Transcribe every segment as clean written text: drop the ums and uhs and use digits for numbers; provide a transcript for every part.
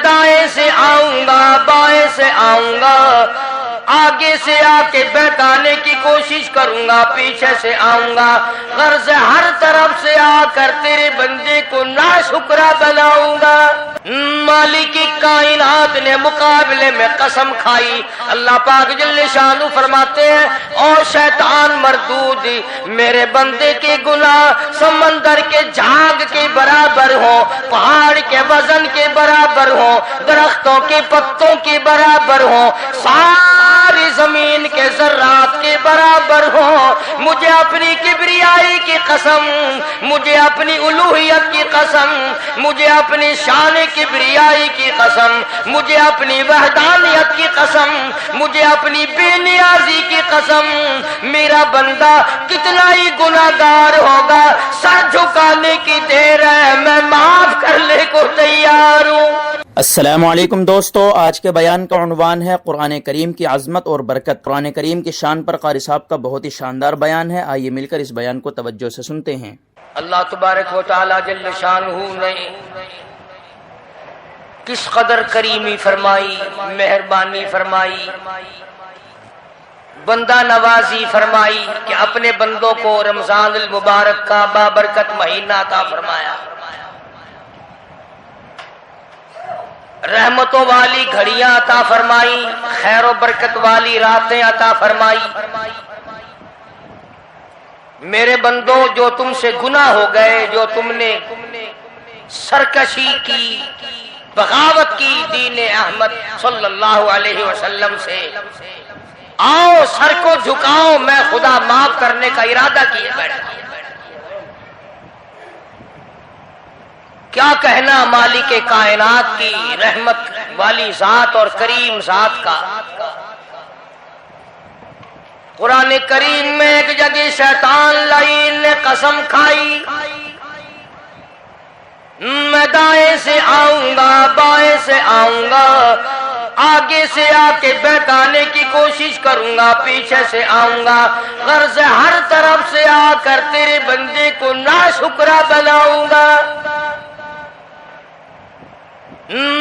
میں دائیں سے آؤں گا بائیں سے آؤں گا، آگے سے آ کے بہکانے کی کوشش کروں گا، پیچھے سے آؤں گا، غرض ہر طرف سے آ کر تیرے بندے کو ناشکرا بناؤں گا۔ مالک کائنات نے مقابلے میں قسم کھائی۔ اللہ پاک جل شانہ فرماتے ہیں اور شیطان مردود، میرے بندے کے گناہ سمندر کے جھاگ کے برابر ہو، پہاڑ کے وزن کے برابر ہو، درختوں کے پتوں کے برابر ہو، ساری زمین کے ذرات کے برابر ہو، مجھے اپنی کبریائی کی قسم، مجھے اپنی الوہیت کی قسم، مجھے اپنی شان کبریائی کی قسم، مجھے اپنی وحدانیت کی قسم، مجھے اپنی بے نیازی کی قسم، میرا بندہ کتنا ہی گناہگار ہوگا، سر جھکانے کی دیر ہے، میں معاف کرنے کو تیار ہوں۔ السلام علیکم دوستو، آج کے بیان کا عنوان ہے قرآن کریم کی عظمت اور برکت۔ قرآن کریم کی شان پر قاری صاحب کا بہت ہی شاندار بیان ہے، آئیے مل کر اس بیان کو توجہ سے سنتے ہیں۔ اللہ تبارک و تعالی جل شانہ نے کس قدر کریمی فرمائی، مہربانی فرمائی، بندہ نوازی فرمائی کہ اپنے بندوں کو رمضان المبارک کا بابرکت مہینہ عطا فرمایا، رحمتوں والی گھڑیاں عطا فرمائی، خیر و برکت والی راتیں عطا فرمائی۔ میرے بندوں، جو تم سے گناہ ہو گئے، جو تم نے سرکشی کی، بغاوت کی دین احمد صلی اللہ علیہ وسلم سے، آؤ سر کو جھکاؤ، میں خدا معاف کرنے کا ارادہ کیے بیٹھا۔ کیا کہنا مالک کائنات کی رحمت والی ذات اور کریم ذات کا۔ قرآن کریم میں ایک جگہ شیطان لعین نے قسم کھائی، میں دائیں سے آؤں گا بائیں سے آؤں گا، آگے سے آ کے بہکانے کی کوشش کروں گا، پیچھے سے آؤں گا، غرض ہر طرف سے آ کر تیرے بندے کو ناشکرا بناؤں گا۔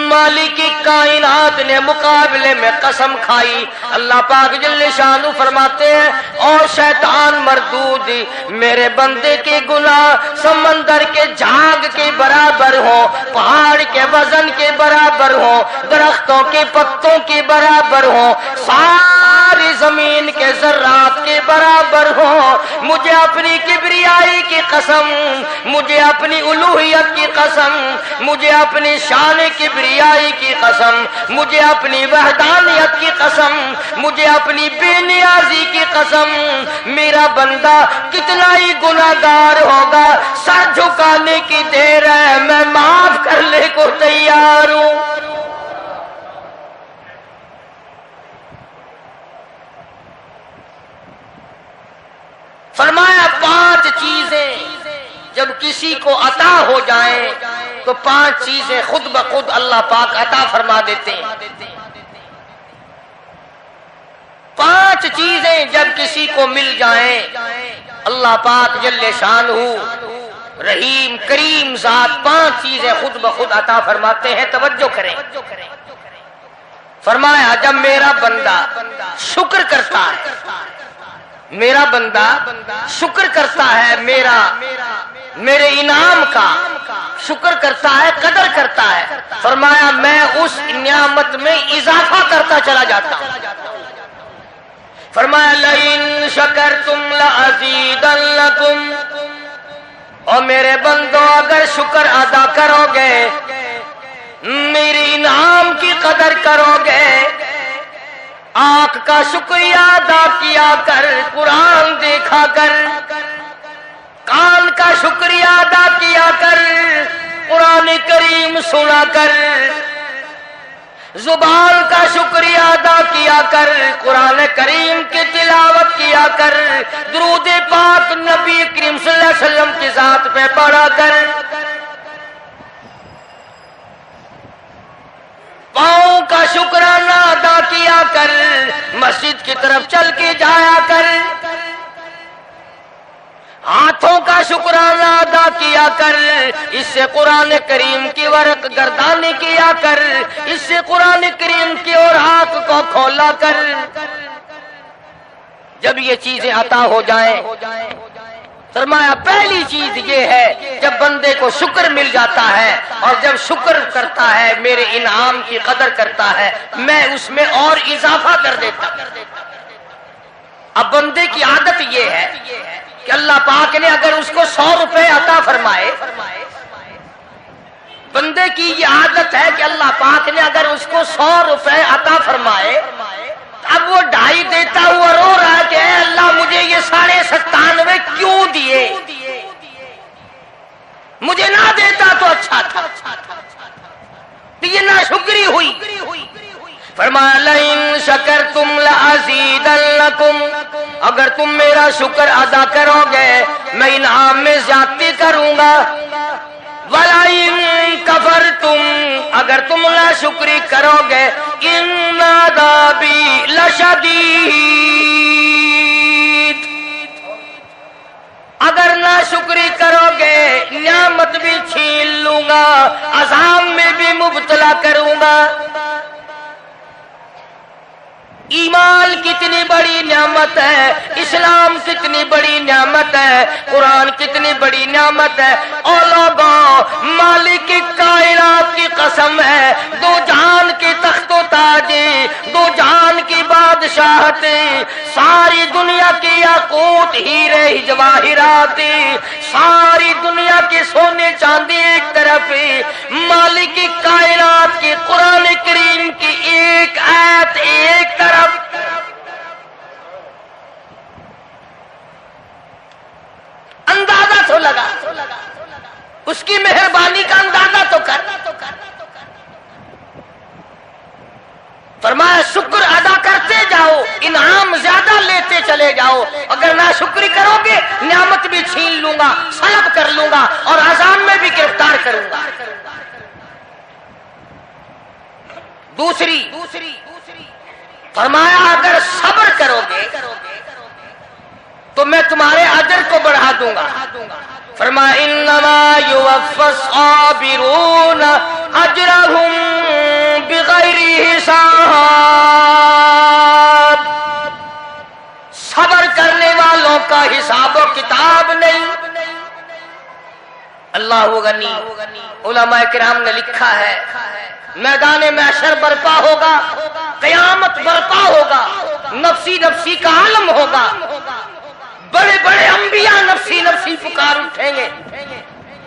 مالک کائنات نے مقابلے میں قسم کھائی۔ اللہ پاک جل شانہ فرماتے ہیں اور شیطان مردود، میرے بندے کے گناہ سمندر کے جھاگ کے برابر ہو، پہاڑ کے وزن کے برابر ہو، درختوں کے پتوں کے برابر ہو، ساری زمین کے ذرات کے برابر ہو، مجھے اپنی کبریائی کی قسم، مجھے اپنی الوہیت کی قسم، مجھے اپنی شان کبریائی کی قسم، مجھے اپنی وحدانیت کی قسم، مجھے اپنی بے نیازی کی قسم، میرا بندہ کتنا ہی گناہگار ہوگا، سر جھکانے کی دیر ہے، میں معاف کرنے کو تیار ہوں۔ فرمایا 5 چیزیں جب کسی کو عطا ہو جائیں تو 5 چیزیں خود بخود اللہ پاک عطا فرما دیتے ہیں۔ 5 چیزیں جب کسی کو مل جائیں اللہ پاک جل شانہ رحیم کریم ذات 5 چیزیں خود بخود عطا فرماتے ہیں۔ توجہ کریں، فرمایا جب میرا بندہ شکر کرتا ہے، میرا بندہ شکر کرتا ہے، میرے انعام کا شکر کرتا ہے، قدر کرتا ہے، فرمایا میں اس نعمت میں اضافہ کرتا چلا جاتا ہوں۔ فرمایا لئن شکرتم لأزیدنکم، اور میرے بندوں اگر شکر ادا کرو گے، میرے انعام کی قدر کرو گے، آنکھ کا شکریہ ادا کیا کر، قرآن دیکھا کر، کان کا شکریہ ادا کیا کر، قرآن کریم سنا کر، زبان کا شکریہ ادا کیا کر، قرآن کریم کی تلاوت کیا کر، درود پاک نبی کریم صلی اللہ علیہ وسلم کی ذات پہ پڑھا کر، پاؤں کا شکرانہ ادا کیا کر، مسجد کی طرف چل کے جایا کر، ہاتھ ہاتھوں کا شکرانہ ادا کیا کر، اس سے قرآن کریم کی ورق گردانی کیا کر، اس سے قرآن کریم کی اور ہاتھ کو کھولا کر۔ جب یہ چیزیں عطا ہو جائیں، فرمایا پہلی چیز یہ ہے جب بندے کو شکر مل جاتا ہے، اور جب شکر کرتا ہے میرے انعام کی قدر کرتا ہے، میں اس میں اور اضافہ کر دیتا ہوں۔ اب بندے کی عادت یہ ہے کہ اللہ پاک نے اگر اس کو 100 روپے عطا فرمائے، بندے کی یہ عادت ہے کہ اللہ پاک نے اگر اس کو 100 روپے عطا فرمائے، اب وہ 2.5 دیتا ہوا رو رہا ہے کہ اے اللہ مجھے یہ 97.5 کیوں دیے، مجھے نہ دیتا تو اچھا تھا، یہ ناشکری ہوئی۔ فرمایا لئن شکرتم لازیدنکم، اگر تم میرا شکر ادا کرو گے میں انعام میں زیادتی کروں گا، ولئن کفرتم، اگر تم ناشکری کرو گے ان عذابی لشدید، اگر ناشکری کرو گے نعمت بھی چھین لوں گا، عذاب میں بھی مبتلا کروں گا۔ ایمان کتنی بڑی نعمت ہے، اسلام کتنی بڑی نعمت ہے، قرآن کتنی بڑی نعمت ہے۔ اور لوگوں، مالک کائنات کی قسم ہے، دو جہان کے تخت و تاج، دو جہان کی بادشاہت، ساری دنیا کی یاقوت ہیرے جواہرات، ساری دنیا کے سونے چاندی ایک طرف، مالک کائنات کی قرآن کریم کی ایک آیت ایک طرف۔ اندازہ تو لگا، اس کی مہربانی کا اندازہ تو کر۔ فرمایا شکر ادا کرتے جاؤ، انعام زیادہ لیتے چلے جاؤ، اگر ناشکری کرو گے نعمت بھی چھین لوں گا، سلب کر لوں گا، اور عذاب میں بھی گرفتار کروں گا۔ دوسری فرمایا اگر صبر کرو گے تو میں تمہارے اجر کو بڑھا دوں گا۔ فرمایا انما یوفی الصابرون اجرهم بغیر حساب، صبر کرنے والوں کا حساب و کتاب نہیں۔ اللہ غنی، علماء کرام نے لکھا ہے میدان محشر برپا ہوگا، قیامت برپا ہوگا، نفسی نفسی کا عالم ہوگا، بڑے بڑے انبیاء نفسی نفسی پکار اٹھیں گے،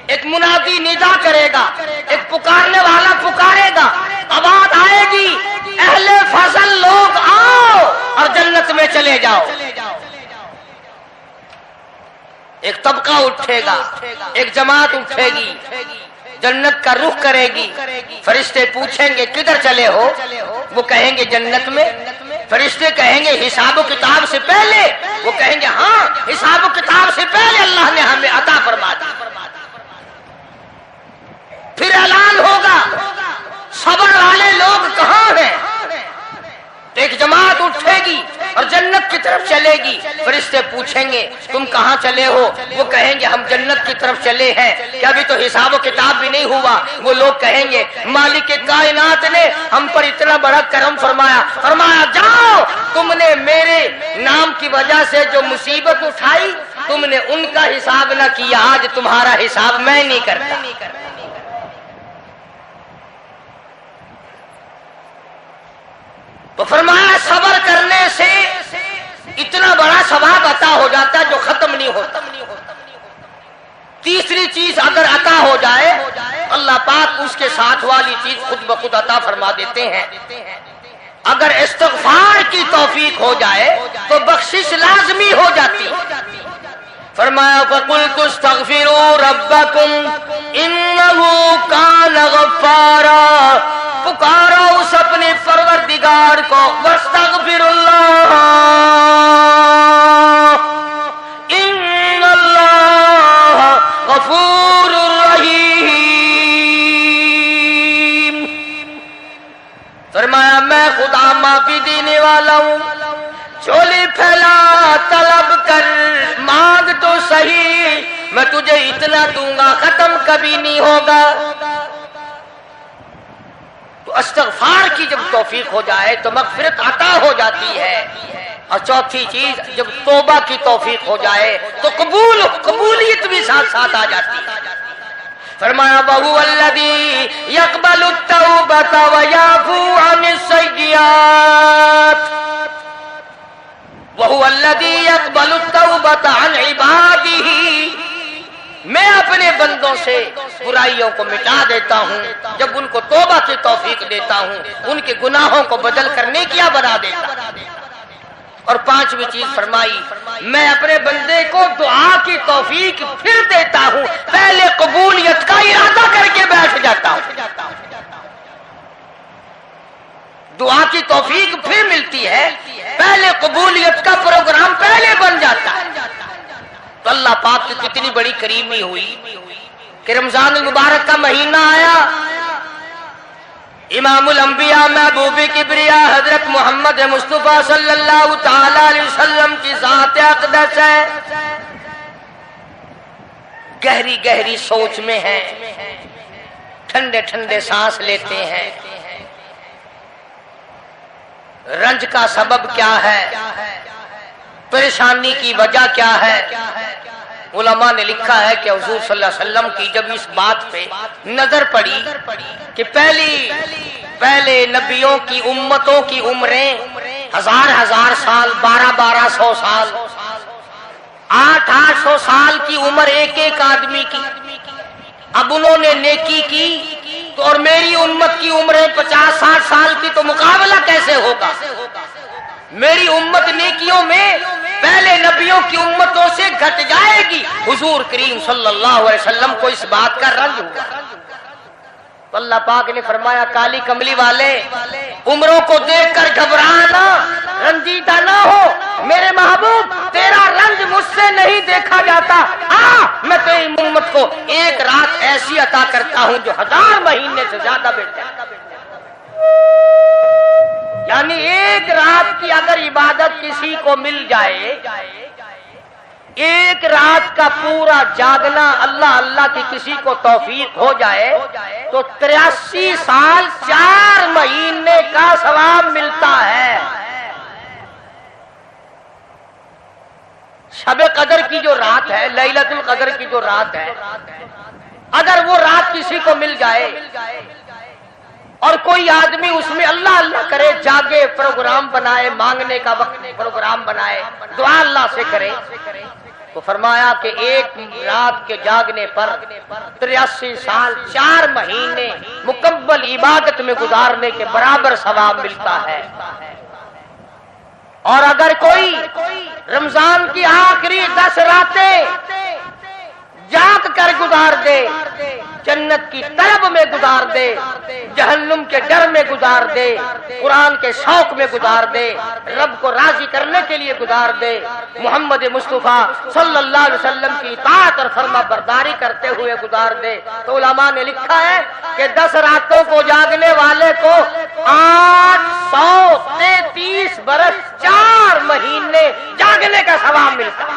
ایک منادی ندا کرے گا، ایک پکارنے والا پکارے گا، آواز آئے گی اہل فضل لوگ آؤ اور جنت میں چلے جاؤ۔ ایک طبقہ اٹھے گا، ایک جماعت اٹھے گی، جنت کا رخ کرے گی، فرشتے پوچھیں گے کدھر چلے ہو، وہ کہیں گے جنت میں۔ فرشتے کہیں گے حساب و کتاب سے پہلے، وہ کہیں گے ہاں حساب و کتاب سے پہلے اللہ نے ہمیں عطا فرما دی۔ پھر اعلان ہوگا صبر والے لوگ کہاں ہیں، ایک جماعت اٹھے گی اور جنت کی طرف چلے گی، فرشتے پوچھیں گے تم کہاں چلے ہو، وہ کہیں گے ہم جنت کی طرف چلے ہیں، کہ ابھی تو حساب و کتاب بھی نہیں ہوا۔ وہ لوگ کہیں گے مالک کائنات نے ہم پر اتنا بڑا کرم فرمایا، فرمایا جاؤ تم نے میرے نام کی وجہ سے جو مصیبت اٹھائی تم نے ان کا حساب نہ کیا، آج تمہارا حساب میں نہیں کرتا۔ تو فرمایا صبر کرنے سے اتنا بڑا ثواب عطا ہو جاتا ہے جو ختم نہیں ہوتا۔ تیسری چیز اگر عطا ہو جائے اللہ پاک اس کے ساتھ والی چیز خود بخود عطا فرما دیتے ہیں۔ اگر استغفار کی توفیق ہو جائے تو بخشش لازمی ہو جاتی۔ فرمایا فَقُلْتُ اسْتَغْفِرُوا رَبَّكُمْ إِنَّهُ كَانَ غَفَّارًا، پکارو اس اپنے پروردگار کو، وَاسْتَغْفِرُ اللَّهَ إِنَّ اللَّهَ غَفُورٌ رَحِيمٌ۔ فرمایا میں خدا معافی دینے والا ہوں، چولی پھیلا طلب کر مانگ تو صحیح میں تجھے اتنا دوں گا ختم کبھی نہیں ہوگا. تو استغفار کی جب توفیق ہو جائے تو مغفرت عطا ہو جاتی ہے. اور چوتھی چیز جب توبہ کی توفیق ہو جائے تو قبولیت بھی ساتھ ساتھ آ جاتی ہے. فرمایا وَهُوَ الَّذِي يَقْبَلُ التَّوْبَةَ وَيَعْفُو عَنِ السَّيِّئَاتِ وَهُوَ الَّذِي يَقْبَلُ التَّوْبَةَ عَنْ عِبَادِهِ. میں اپنے بندوں سے برائیوں کو مٹا دیتا ہوں جب ان کو توبہ کی توفیق دیتا ہوں، ان کے گناہوں کو بدل کر نیکیاں بنا دیتا ہوں. اور پانچویں چیز فرمائی میں اپنے بندے کو دعا کی توفیق پھر دیتا ہوں، پہلے قبولیت کا ارادہ کر کے بیٹھ جاتا ہوں. دعا کی توفیق پھر ملتی ہے، پہلے قبولیت کا پروگرام پہلے بن جاتا ہے. تو اللہ پاک کی کتنی بڑی کریمی ہوئی کہ رمضان المبارک کا مہینہ آیا. امام الانبیاء محبوب کبریا حضرت محمد مصطفیٰ صلی اللہ تعالی علیہ وسلم کی ذات اقدس ہے، گہری گہری سوچ میں ہیں، ٹھنڈے ٹھنڈے سانس لیتے ہیں. رنج کا سبب کیا ہے، پریشانی کی وجہ کیا ہے؟ علماء نے لکھا ہے کہ حضور صلی اللہ علیہ وسلم کی جب اس بات پہ نظر پڑی کہ پہلے نبیوں کی امتوں کی عمریں 1000 سال، 1200 سال، 800 سال کی عمر ایک آدمی کی. اب انہوں نے نیکی کی تو اور میری امت کی عمریں 50-60 سال کی، تو مقابلہ کیسے ہوگا؟ میری امت نیکیوں میں پہلے نبیوں کی امتوں سے گھٹ جائے گی. حضور کریم صلی اللہ علیہ وسلم کو اس بات کا رنج ہوا. تو اللہ پاک نے فرمایا کالی کملی والے عمروں کو دیکھ کر گھبرانا، رنجیدہ نہ ہو. میرے محبوب تیرا رنج مجھ سے نہیں دیکھا جاتا. میں تیری امت کو ایک رات ایسی عطا کرتا ہوں جو 1000 مہینے سے زیادہ بہتر ہے. یعنی ایک رات کی اگر عبادت کسی کو مل جائے، ایک رات کا پورا جاگنا اللہ اللہ کی کسی کو توفیق ہو جائے تو 83 سال 4 مہینے کا ثواب ملتا ہے. شب قدر کی جو رات ہے، لیلۃ القدر کی جو رات ہے، اگر وہ رات کسی کو مل جائے اور کوئی آدمی اس میں اللہ اللہ کرے، جاگے، پروگرام بنائے، مانگنے کا وقت پروگرام بنائے، دعا اللہ سے کرے، تو فرمایا کہ ایک رات کے جاگنے پر 83 سال 4 مہینے مکمل عبادت میں گزارنے کے برابر ثواب ملتا ہے. اور اگر کوئی رمضان کی آخری 10 راتیں جاگ کر گزار دے، جنت کی طلب میں گزار دے، جہنم کے ڈر میں گزار دے، قرآن کے شوق میں گزار دے، رب کو راضی کرنے کے لیے گزار دے، محمد مصطفیٰ صلی اللہ علیہ وسلم کی اطاعت اور فرما برداری کرتے ہوئے گزار دے، تو علماء نے لکھا ہے کہ 10 راتوں کو جاگنے والے کو 833 برس 4 مہینے جاگنے کا ثواب ملتا ہے.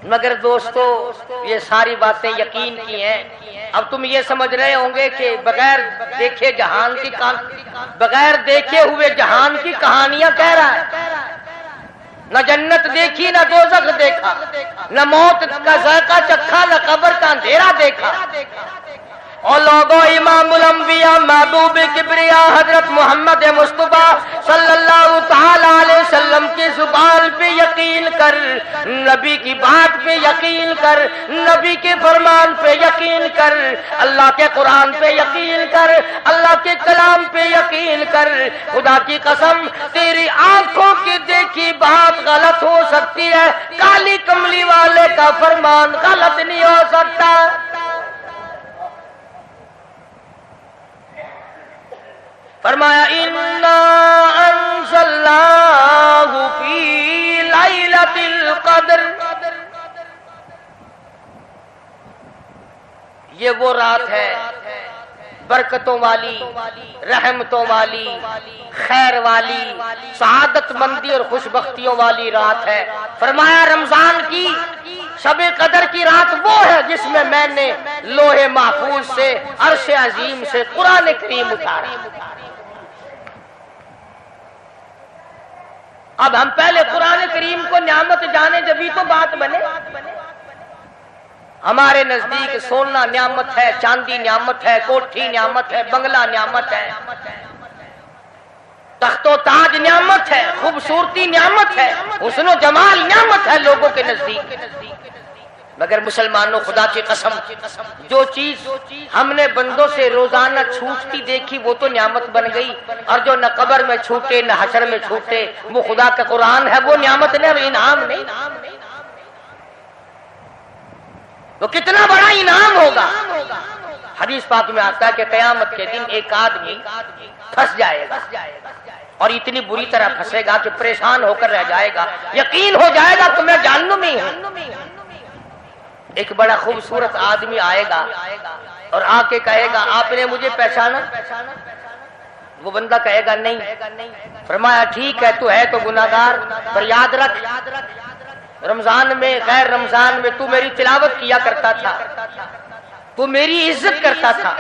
مگر دوستو یہ ساری باتیں یقین کی ہیں. اب تم یہ سمجھ رہے ہوں گے کہ بغیر دیکھے ہوئے جہان کی کہانیاں کہہ رہا ہے. نہ جنت دیکھی، نہ دوزخ دیکھا، نہ موت کا ذائقہ چکھا، نہ قبر کا اندھیرا دیکھا. اور لوگوں امام الانبیاء محبوب کبریا حضرت محمد مصطفیٰ صلی اللہ تعالی علیہ وسلم کی زبان پہ یقین کر، نبی کی بات پہ یقین کر، نبی کے فرمان پہ یقین کر، اللہ کے قرآن پہ یقین کر، اللہ کے کلام پہ یقین کر. خدا کی قسم تیری آنکھوں کی دیکھی بات غلط ہو سکتی ہے، کالی کملی والے کا فرمان غلط نہیں ہو سکتا. فرمایا اِنَّا أَنزَلْنَاهُ فِي لَيْلَةِ الْقَدْرِ. یہ وہ رات ہے برکتوں والی، رحمتوں والی، خیر والی، سعادت مندی اور خوش بختیوں والی رات ہے۔ فرمایا رمضان کی شب قدر کی رات وہ ہے جس میں نے لوح محفوظ سے عرش عظیم سے قرآن کریم اتارا۔ اب ہم پہلے قرآن کریم کو نعمت جانے جبھی تو بات بنے۔ ہمارے نزدیک سونا نعمت ہے، چاندی نعمت ہے، کوٹھی نعمت ہے، بنگلہ نعمت ہے، تخت و تاج نعمت ہے، خوبصورتی نعمت ہے، حسن و جمال نعمت ہے لوگوں کے نزدیک۔ مگر مسلمانوں خدا کی قسم جو چیز ہم نے بندوں سے روزانہ چھوٹتی دیکھی وہ تو نعمت بن گئی، اور جو نہ قبر میں چھوٹے نہ حشر میں چھوٹے وہ خدا کا قرآن ہے، وہ نعمت نہیں، وہ انعام نہیں۔ وہ کتنا بڑا انعام ہوگا۔ حدیث پاک میں آتا ہے کہ قیامت کے دن ایک آدمی پھنس جائے گا اور اتنی بری طرح پھنسے گا کہ پریشان ہو کر رہ جائے گا، یقین ہو جائے گا کہ میں جہنمی ہوں۔ ایک بڑا خوبصورت آدمی آئے گا اور آ کے کہے گا آپ نے مجھے پہچانا؟ وہ بندہ کہے گا نہیں۔ فرمایا ٹھیک ہے تو ہے تو گناہگار، پر یاد رکھ رمضان میں غیر رمضان میں تو میری تلاوت کیا کرتا تھا، تو میری عزت کرتا تھا،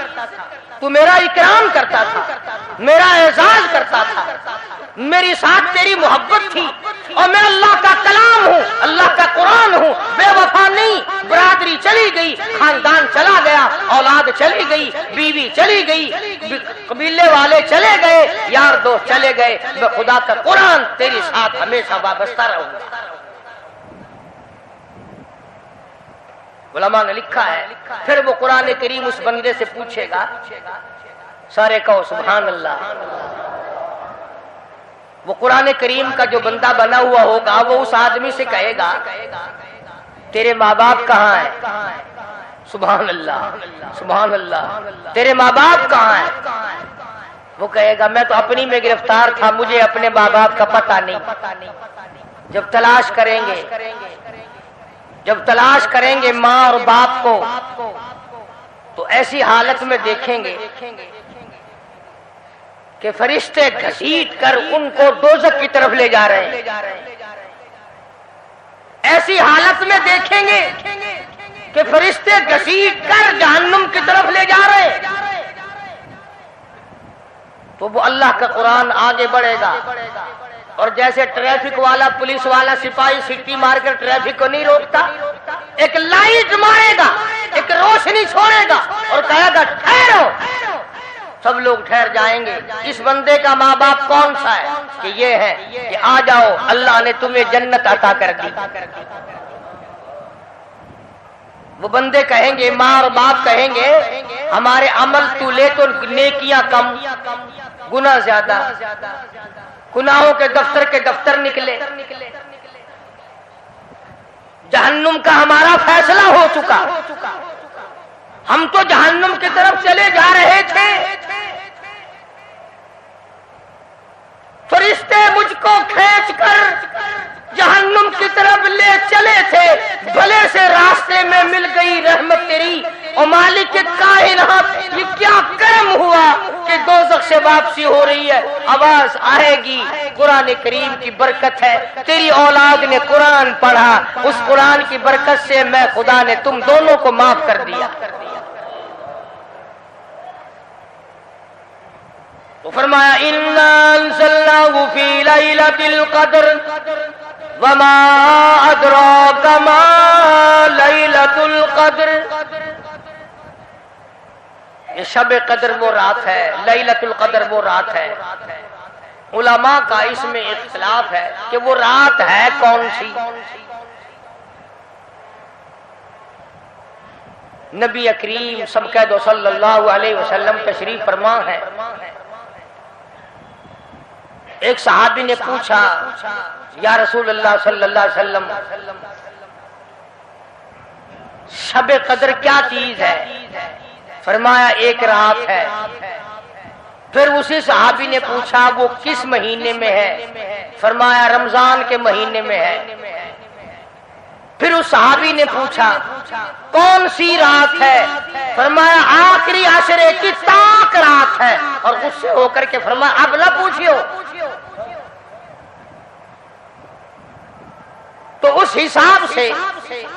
تو میرا اکرام کرتا تھا، میرا اعزاز کرتا تھا، میری ساتھ تیری محبت تھی، اور میں اللہ کا کلام ہوں، اللہ کا قرآن ہوں، بے وفا نہیں۔ برادری چلی گئی، خاندان چلا گیا، اولاد چلی گئی، بیوی چلی گئی، قبیلے والے چلے گئے، یار دوست چلے گئے، میں خدا کا قرآن تیری ساتھ ہمیشہ وابستہ رہوں گا۔ علماء نے لکھا ہے پھر وہ قرآن کریم اس بندے سے پوچھے گا، سارے کہو سبحان اللہ۔ وہ قرآن کریم کا جو بندہ بنا ہوا ہوگا وہ اس آدمی سے کہے گا تیرے ماں باپ کہاں ہیں؟ سبحان اللہ سبحان اللہ۔ تیرے ماں باپ کہاں ہیں؟ وہ کہے گا میں تو اپنی میں گرفتار تھا، مجھے اپنے ماں باپ کا پتہ نہیں۔ جب تلاش کریں گے ماں اور باپ کو تو ایسی حالت میں دیکھیں گے کہ فرشتے گھسیٹ کر ان کو دوزخ کی طرف لے جا رہے ہیں۔ ایسی حالت میں دیکھیں گے کہ فرشتے گھسیٹ کر جہنم کی طرف لے جا رہے ہیں، تو وہ اللہ کا قرآن آگے بڑھے گا، اور جیسے ٹریفک والا پولیس والا سپاہی سٹی مار کر ٹریفک کو نہیں روکتا، ایک لائٹ مارے گا، ایک روشنی چھوڑے گا اور کہے گا ٹھہرو، سب لوگ ٹھہر جائیں گے۔ اس بندے کا ماں باپ کون سا ہے؟ کہ یہ ہے کہ آ جاؤ اللہ نے تمہیں جنت عطا کر دی۔ وہ بندے کہیں گے، ماں اور باپ کہیں گے ہمارے عمل تو لے تو نیکیاں کم گناہ زیادہ، گناہوں کے دفتر نکلے، جہنم کا ہمارا فیصلہ ہو چکا، ہم تو جہنم کی طرف چلے جا رہے تھے، فرشتے مجھ کو کھینچ کر جہنم کی طرف لے چلے تھے، بھلے سے راستے میں مل گئی رحمت تیری، اور مالک کائنات یہ کیا کرم ہوا کہ دوزخ سے واپسی ہو رہی ہے۔ آواز آئے گی، قرآن کریم کی برکت ہے، تیری اولاد نے قرآن پڑھا، اس قرآن کی برکت سے میں خدا نے تم دونوں کو معاف کر دیا۔ تو فرمایا اِنَّا أَنزَلْنَاهُ فِي لَيْلَةِ الْقَدْرِ وَمَا أَدْرَاكَ مَا لَيْلَةُ الْقَدْرِ۔ یہ شب قدر وہ رات ہے، لیلۃ القدر وہ رات ہے۔ علماء کا اس میں اختلاف ہے کہ وہ رات ہے کون سی۔ نبی کریم سب کہہ دو صلی اللہ علیہ وسلم تشریف فرما ہے۔ ایک صحابی نے پوچھا یا رسول اللہ صلی اللہ علیہ وسلم شب قدر کیا چیز ہے؟ فرمایا ایک رات ہے۔ پھر اسی صحابی نے پوچھا وہ کس مہینے میں ہے؟ فرمایا رمضان کے مہینے میں ہے۔ پھر اس صحابی نے پوچھا کون سی رات ہے؟ فرمایا آخری عشرے کی تاک رات ہے، اور غصے ہو کر کے فرمایا اب نہ پوچھیو۔ تو اس حساب سے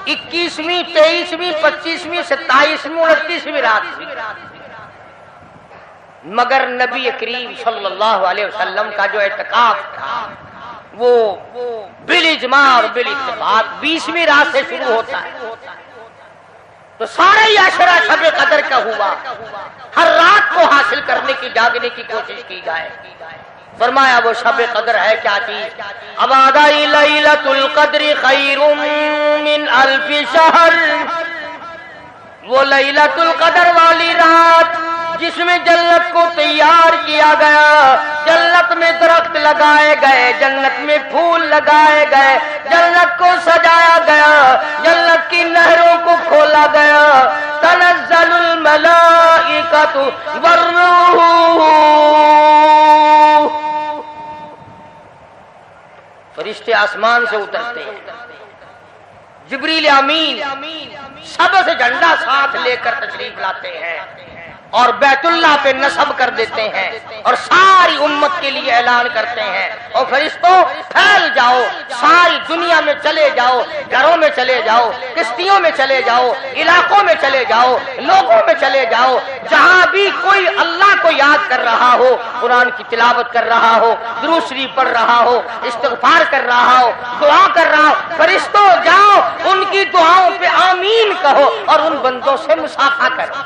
21ویں 23ویں 25ویں 27ویں 29ویں رات، مگر نبی کریم صلی اللہ علیہ وسلم کا جو اعتکاف تھا وہ بالاجماع اور بالاتفاق 20ویں رات سے شروع ہوتا ہے، تو سارا ہی عشرہ شب قدر کا ہوا، ہر رات کو حاصل کرنے کی جاگنے کی کوشش کی جائے۔ فرمایا وہ شب قدر ہے کیا چیز؟ ابادی لیلۃ القدر خیر من الف شہر، وہ لیلۃ القدر والی رات جس میں جنت کو تیار کیا گیا، جنت میں درخت لگائے گئے، جنت میں پھول لگائے گئے، جنت کو سجایا گیا، جنت کی نہروں کو کھولا گیا، تنزل الملائکۃ والروح، فرشتے آسمان سے اترتے ہیں، جبریل امین سبز جھنڈا ساتھ لے کر تشریف لاتے ہیں اور بیت اللہ پہ نصب کر دیتے ہیں اور ساری امت کے لیے اعلان کرتے ہیں، اور فرشتوں پھیل جاؤ، ساری دنیا میں چلے جاؤ، گھروں میں چلے جاؤ، کشتیوں میں چلے جاؤ، علاقوں میں چلے جاؤ، لوگوں میں چلے جاؤ، جہاں بھی کوئی اللہ کو یاد کر رہا ہو، قرآن کی تلاوت کر رہا ہو، درود شریف پڑھ رہا ہو، استغفار کر رہا ہو، دعا کر رہا ہو، فرشتوں جاؤ ان کی دعاؤں پہ آمین کہو اور ان بندوں سے مصافحہ کرو۔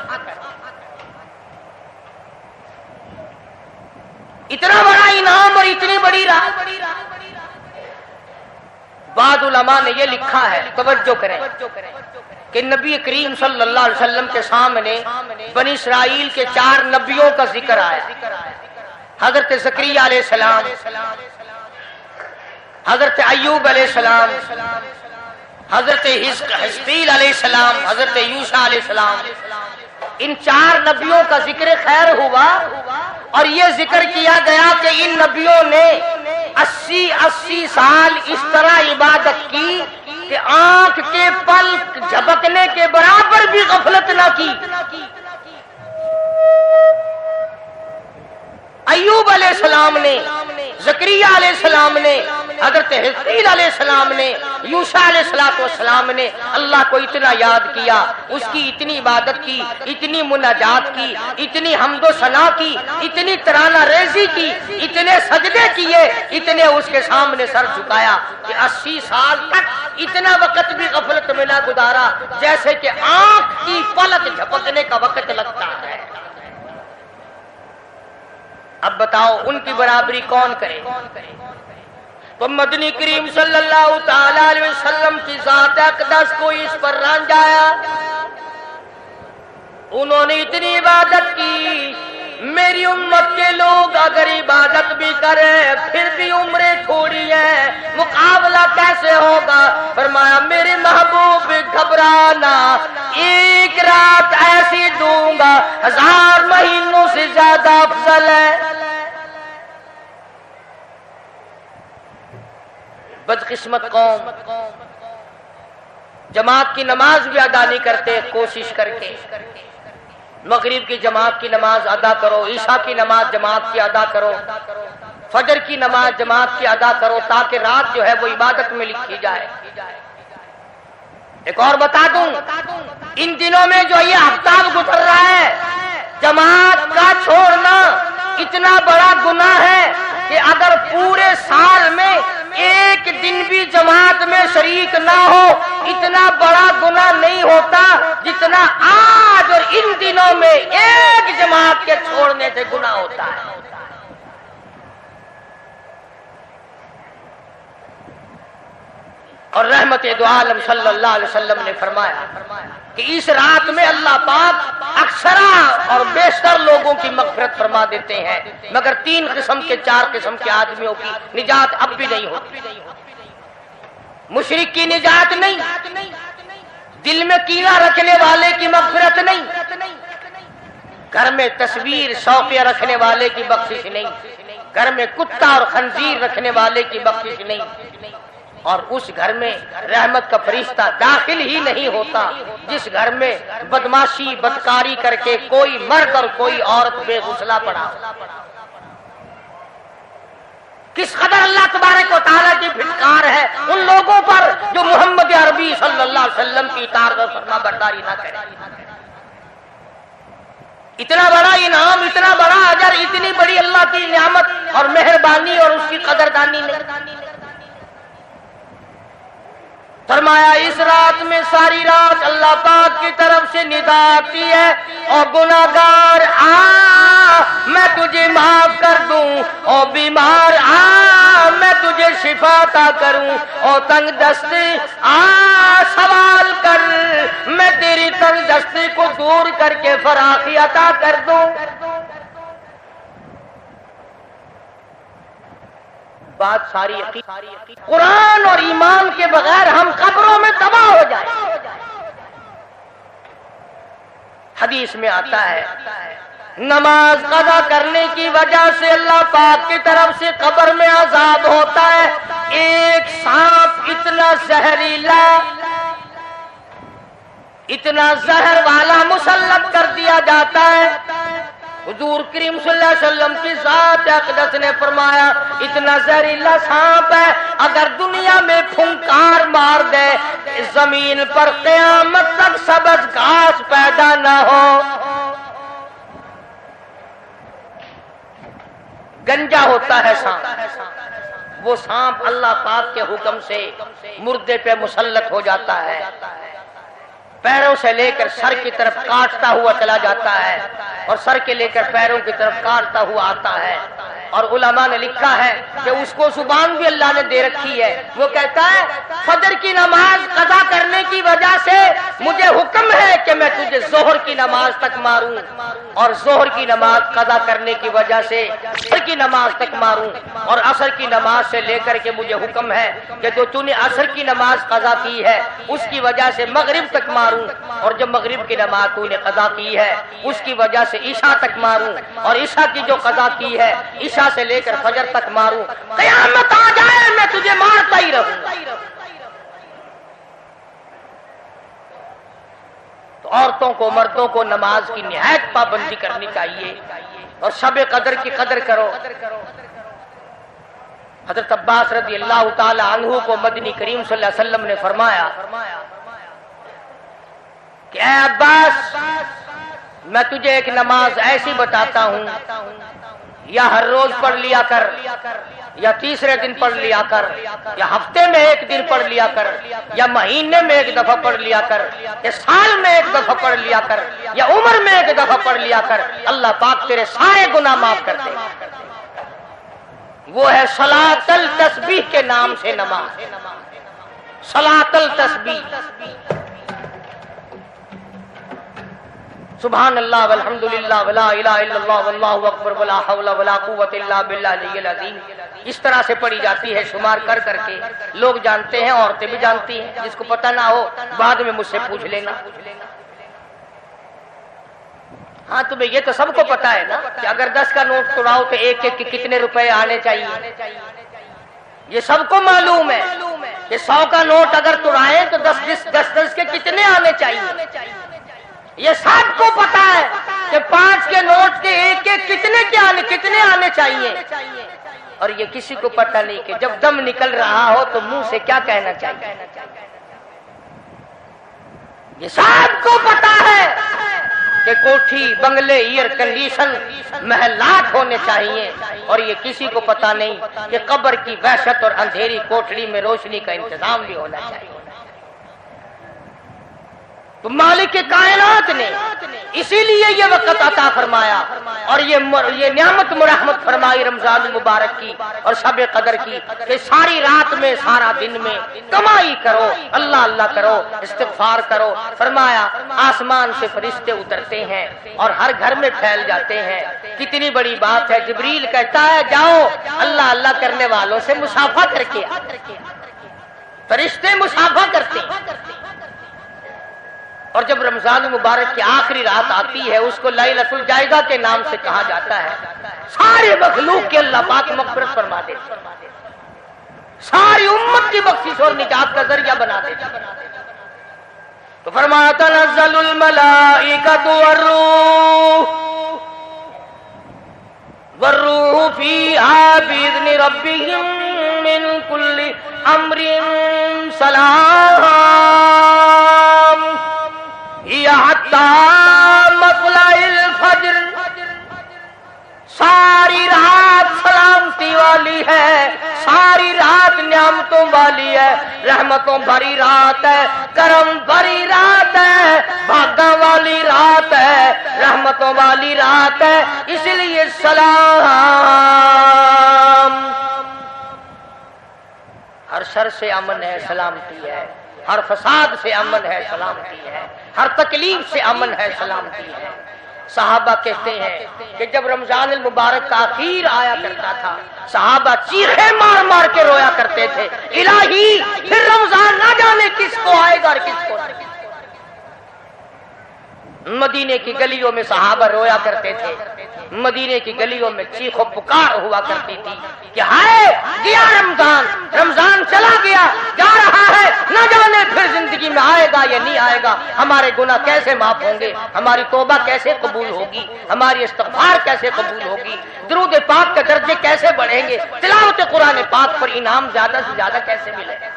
اتنا بڑا انعام اور اتنی بڑی رات، بعض علماء نے یہ لکھا ہے، توجہ کریں، کہ نبی کریم صلی اللہ علیہ وسلم کے سامنے بنی اسرائیل کے 4 نبیوں کا ذکر آیا، حضرت زکریا علیہ السلام، حضرت ایوب علیہ السلام، حضرت حزقیل علیہ السلام، حضرت یوشع علیہ السلام، ان 4 نبیوں کا ذکر خیر ہوا، اور یہ ذکر کیا گیا کہ ان نبیوں نے 80 سال اس طرح عبادت کی کہ آنکھ کے پلک جھپکنے کے برابر بھی غفلت نہ کی۔ ایوب علیہ السلام نے، زکریا علیہ السلام نے، حضرت حزقیل علیہ السلام نے، یوشع علیہ السلام نے اللہ کو اتنا یاد کیا، اس کی اتنی عبادت کی، اتنی مناجات کی، اتنی حمد و ثنا کی، اتنی ترانہ ریزی کی، اتنے سجدے کیے، اتنے اس کے سامنے سر جھکایا کہ 80 سال تک اتنا وقت بھی غفلت میں نہ گزارا جیسے کہ آنکھ کی پلک جھپکنے کا وقت لگتا ہے۔ اب بتاؤ ان کی برابری کون کرے؟ تو مدنی کریم صلی اللہ تعالی علیہ وسلم کی ذات اقدس کو اس پر رنجایا، انہوں نے اتنی عبادت کی، میری امت کے لوگ اگر عبادت بھی کریں پھر بھی عمریں تھوڑی ہیں، مقابلہ کیسے ہوگا؟ فرمایا میرے محبوب گھبرانا، ایک رات ایسی دوں گا 1000 مہینوں سے زیادہ افضل ہے۔ بدقسمت قوم جماعت کی نماز بھی ادا نہیں کرتے، کوشش کر کے مغرب کی جماعت کی نماز ادا کرو، عشاء کی نماز جماعت کی ادا کرو، فجر کی نماز جماعت کی ادا کرو تاکہ رات جو ہے وہ عبادت میں لکھی جائے۔ ایک اور بتا دوں، ان دنوں میں جو یہ آفتاب گزر رہا ہے، جماعت کا چھوڑنا اتنا بڑا گناہ ہے کہ اگر پورے سال میں ایک دن بھی جماعت میں شریک نہ ہو اتنا بڑا گناہ نہیں ہوتا جتنا آج اور ان دنوں میں ایک جماعت کے چھوڑنے سے گناہ ہوتا ہے۔ اور رحمت دو عالم صلی اللہ علیہ وسلم نے فرمایا کہ اس رات میں اللہ پاک اکثرا اور بیشتر لوگوں کی مغفرت فرما دیتے ہیں، مگر 3 قسم کے 4 قسم کے آدمیوں کی نجات اب بھی نہیں ہوتی۔ مشرک کی نجات نہیں، دل میں کینہ رکھنے والے کی مغفرت نہیں، گھر میں تصویر شوقیہ رکھنے والے کی بخشش نہیں، گھر میں کتا اور خنزیر رکھنے والے کی بخشش نہیں، اور اس گھر میں رحمت کا فرشتہ داخل ہی نہیں ہوتا جس گھر میں بدماشی بدکاری کر کے کوئی مرد اور کوئی عورت بے غسلہ پڑا. کس قدر اللہ تبارک و تعالیٰ کی پھٹکار ہے ان لوگوں پر جو محمد عربی صلی اللہ علیہ وسلم کی اطاعت و فرما برداری نہ کرے. اتنا بڑا انعام، اتنا بڑا اجر، اتنی بڑی اللہ کی نعمت اور مہربانی اور اس کی قدردانی نہیں. فرمایا اس رات میں ساری رات اللہ پاک کی طرف سے ندا آتی ہے، اور گناہگار آ میں تجھے معاف کر دوں، اور بیمار آ میں تجھے شفا عطا کروں، اور تنگ دستی آ سوال کر میں تیری تنگ دستی کو دور کر کے فراخی عطا کر دوں. بات ساری قرآن اور ایمان کے بغیر ہم قبروں میں تباہ ہو جائیں. حدیث میں آتا ہے نماز قضا کرنے کی وجہ سے اللہ پاک کی طرف سے قبر میں عذاب ہوتا ہے. ایک سانپ اتنا زہریلا، اتنا زہر والا مسلط کر دیا جاتا ہے. حضور کریم صلی اللہ علیہ وسلم کی ذات اقدس نے فرمایا اتنا زہریلا سانپ ہے اگر دنیا میں پھنکار مار دے زمین پر قیامت تک سبز گھاس پیدا نہ ہو. گنجا ہوتا ہے سانپ، وہ سانپ اللہ پاک کے حکم سے مردے پہ مسلط ہو جاتا ہے، پیروں سے لے کر سر کی طرف کاٹتا ہوا چلا جاتا ہے اور سر کے لے کر پیروں کی طرف کاٹتا ہوا آتا ہے. اور علماء نے لکھا ہے کہ اس کو زبان بھی اللہ نے دے رکھی ہے. وہ کہتا ہے فجر کی نماز قضا کرنے کی وجہ سے مجھے حکم ہے کہ میں تجھے ظہر کی نماز تک ماروں، اور ظہر کی نماز قضا کرنے کی وجہ سے عصر کی نماز تک ماروں، اور عصر کی نماز سے لے کر کے مجھے حکم ہے کہ جو تو نے عصر کی نماز قضا کی ہے اس کی وجہ سے مغرب تک ماروں، اور جب مغرب کی نماز تو نے قضا کی ہے اس کی وجہ سے عشاء تک ماروں، اور عشاء کی جو قضا کی ہے عشاء سے لے کر فجر تک ماروں. قیامت آ جائے میں تجھے مارتا ہی رہوں. تو عورتوں کو مردوں کو نماز کی نہایت پابندی کرنی چاہیے اور شب قدر کی قدر کرو. حضرت عباس رضی اللہ تعالی عنہ کو مدنی کریم صلی اللہ علیہ وسلم نے فرمایا کہ اے عباس میں تجھے ایک نماز ایسی بتاتا ہوں، یا ہر روز پڑھ لیا کر، یا تیسرے دن پڑھ لیا کر، یا ہفتے میں ایک دن پڑھ لیا کر، یا مہینے میں ایک دفعہ پڑھ لیا کر، یا سال میں ایک دفعہ پڑھ لیا کر، یا عمر میں ایک دفعہ پڑھ لیا کر، اللہ پاک تیرے سارے گناہ معاف کر دے. وہ ہے صلاۃ التسبیح کے نام سے نماز. صلاۃ التسبیح، سبحان اللہ والحمدللہ ولا الہ الا اللہ واللہ اکبر ولا حول ولا قوت الا باللہ العلی العظیم. اس طرح سے پڑھی جاتی ہے شمار کر کر کے. لوگ جانتے ہیں، عورتیں بھی جانتی ہیں، جس کو پتہ نہ ہو بعد میں مجھ سے پوچھ لینا. ہاں تمہیں یہ تو سب کو پتہ ہے نا کہ اگر 10 کا نوٹ توڑاؤ تو ایک ایک کے کتنے روپے آنے چاہیے. یہ سب کو معلوم ہے کہ 100 کا نوٹ اگر توڑائیں تو 10 کے کتنے آنے چاہیے. یہ سب کو پتا ہے کہ 5 کے نوٹ کے ایک ایک کتنے آنے چاہیے. اور یہ کسی کو پتہ نہیں کہ جب دم نکل رہا ہو تو منہ سے کیا کہنا چاہیے. یہ سب کو پتا ہے کہ کوٹھی، بنگلے، ایئر کنڈیشن، محلات ہونے چاہیے. اور یہ کسی کو پتا نہیں کہ قبر کی وحشت اور اندھیری کوٹڑی میں روشنی کا انتظام بھی ہونا چاہیے. تو مالک کائنات نے اسی لیے یہ وقت عطا فرمایا اور یہ نعمت مرحمت فرمائی رمضان المبارک کی اور شب قدر کی کہ ساری رات میں سارا دن میں کمائی کرو، اللہ اللہ کرو، استغفار کرو. فرمایا آسمان سے فرشتے اترتے ہیں اور ہر گھر میں پھیل جاتے ہیں. کتنی بڑی بات ہے. جبریل کہتا ہے جاؤ اللہ اللہ کرنے والوں سے مصافحہ کر کے. فرشتے مصافحہ کرتے ہیں. اور جب رمضان مبارک کی آخری رات آتی ہے اس کو لیلۃ الجائزہ کے نام سے کہا جاتا ہے. سارے مخلوق کے اللہ پاک مغفرت فرما دے. ساری امت کی بخشش اور نجات کا ذریعہ بنا دیتا. تو فرمایا تنزل الملائکۃ والروح فیہا بإذن ربہم من کل امر سلام ہی حتی مطلع الفجر. ساری رات سلامتی والی ہے، ساری رات نعمتوں والی ہے، رحمتوں بھری رات ہے، کرم بھری رات ہے، بھاگا والی رات ہے، رحمتوں والی رات ہے. اس لیے سلام. ہر شر سے امن ہے، سلامتی ہے. ہر فساد سے امن ہے، سلامتی ہے. ہر تکلیف سے امن ہے، سلامتی ہے. صحابہ کہتے ہیں کہ جب رمضان المبارک کا آخر آیا کرتا تھا صحابہ چیخیں مار مار کے رویا کرتے تھے، الہی پھر رمضان نہ جانے کس کو آئے گا اور کس کو نہیں. مدینے کی گلیوں میں صحابہ رویا کرتے تھے، مدینے کی گلیوں میں چیخ و پکار ہوا کرتی تھی کہ ہائے گیا رمضان، رمضان چلا گیا، جا رہا ہے، نہ جانے پھر زندگی میں آئے گا یا نہیں آئے گا، ہمارے گناہ کیسے معاف ہوں گے، ہماری توبہ کیسے قبول ہوگی، ہماری استغفار کیسے قبول ہوگی، درود پاک کے درجے کیسے بڑھیں گے، تلاوت قرآن پاک پر انعام زیادہ سے زیادہ کیسے ملے گا.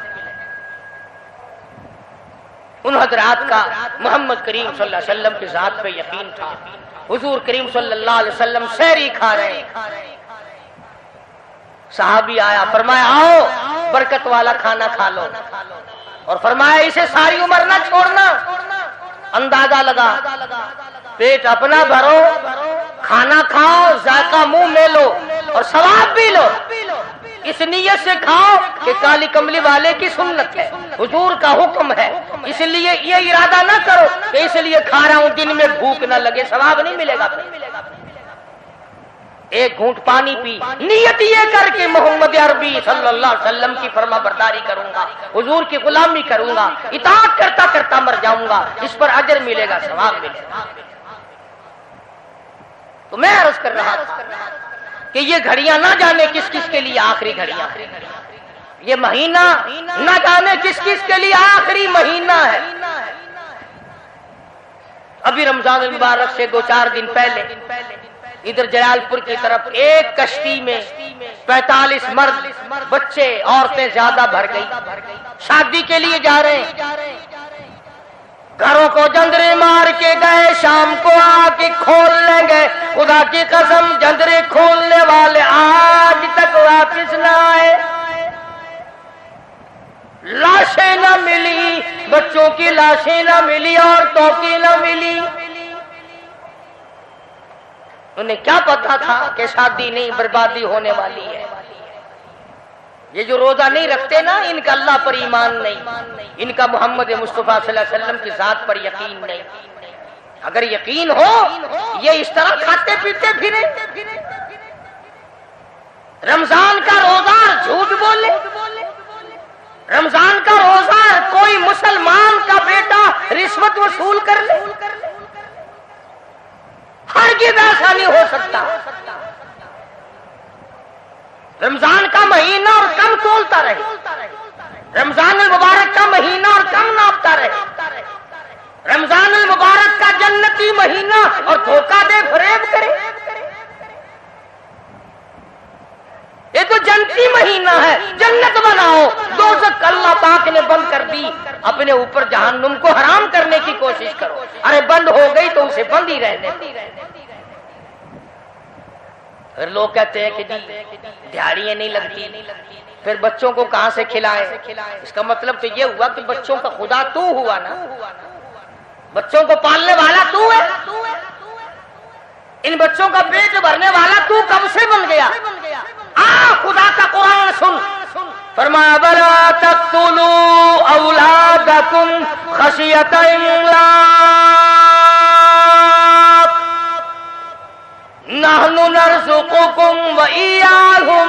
ان حضرات کا محمد کریم صلی اللہ علیہ وسلم کی ذات پہ یقین تھا. حضور کریم صلی اللہ علیہ وسلم سحری کھا رہے ہیں، صحابی آیا، فرمایا آؤ برکت والا کھانا کھا لو، اور فرمایا اسے ساری عمر نہ چھوڑنا. اندازہ لگا، پیٹ اپنا بھرو، کھانا کھاؤ، ذائقہ منہ میں لو اور ثواب بھی لو. اس نیت سے کھاؤ کہ کالی کملی والے کی سنت ہے، حضور کا حکم ہے، اس لیے یہ ارادہ نہ کرو کہ اس لیے کھا رہا ہوں دن میں بھوک نہ لگے، ثواب نہیں ملے گا. ایک گھونٹ پانی پی، نیت یہ کر کے محمد عربی صلی اللہ علیہ وسلم کی فرما برداری کروں گا، حضور کی غلامی کروں گا، اطاعت کرتا کرتا مر جاؤں گا، اس پر اجر ملے گا، ثواب ملے گا. تو میں عرض کر رہا تھا کہ یہ گھڑیاں نہ جانے کس کس کے لیے آخری گھڑیاں، یہ مہینہ نہ جانے کس کس کے لیے آخری مہینہ ہے. ابھی رمضان المبارک سے 2-4 دن پہلے ادھر جلال پور کی طرف ایک کشتی میں 45 مرد بچے عورتیں زیادہ بھر گئی، شادی کے لیے جا رہے ہیں. گھروں کو جندرے مار کے گئے، شام کو آ کے کھول لیں گے. خدا کی قسم جندرے کھولنے والے آج تک واپس نہ آئے. لاشیں نہ ملی، بچوں کی لاشیں نہ ملی، عورتوں کی نہ ملی. انہیں کیا پتا تھا کہ شادی نہیں، بربادی ہونے والی ہے. یہ جو روزہ نہیں رکھتے نا، ان کا اللہ پر ایمان نہیں، ان کا محمد مصطفیٰ صلی اللہ علیہ وسلم کی ذات پر یقین نہیں. اگر یقین ہو یہ اس طرح کھاتے پیتے پھرے. رمضان کا روزہ جھوٹ بولے، رمضان کا روزہ کوئی مسلمان کا بیٹا رشوت وصول کر لے، ہرگز ایسا نہیں ہو سکتا. رمضان کا مہینہ اور کم تولتا رہے، رمضان المبارک کا مہینہ اور کم ناپتا رہے، رمضان المبارک کا جنتی مہینہ اور دھوکہ دے فریب کرے. یہ تو جنتی مہینہ ہے، جنت بناؤ، دوزخ اللہ پاک نے بند کر دی، اپنے اوپر جہنم کو حرام کرنے کی کوشش کرو. ارے بند ہو گئی تو اسے بند ہی رہنے. پھر لوگ کہتے ہیں کہ دیہڑیاں نہیں لگتی، پھر بچوں کو کہاں سے کھلائیں؟ اس کا مطلب تو یہ ہوا کہ بچوں کا خدا تو ہوا نا، بچوں کو پالنے والا تو ہے، ان بچوں کا پیٹ بھرنے والا تو کب سے بن گیا؟ خدا کا قرآن سن، فرمایا بلا تقتلوا اولادکم خشیۃ املاق نحن نرزقکم وإیاہم.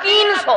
300।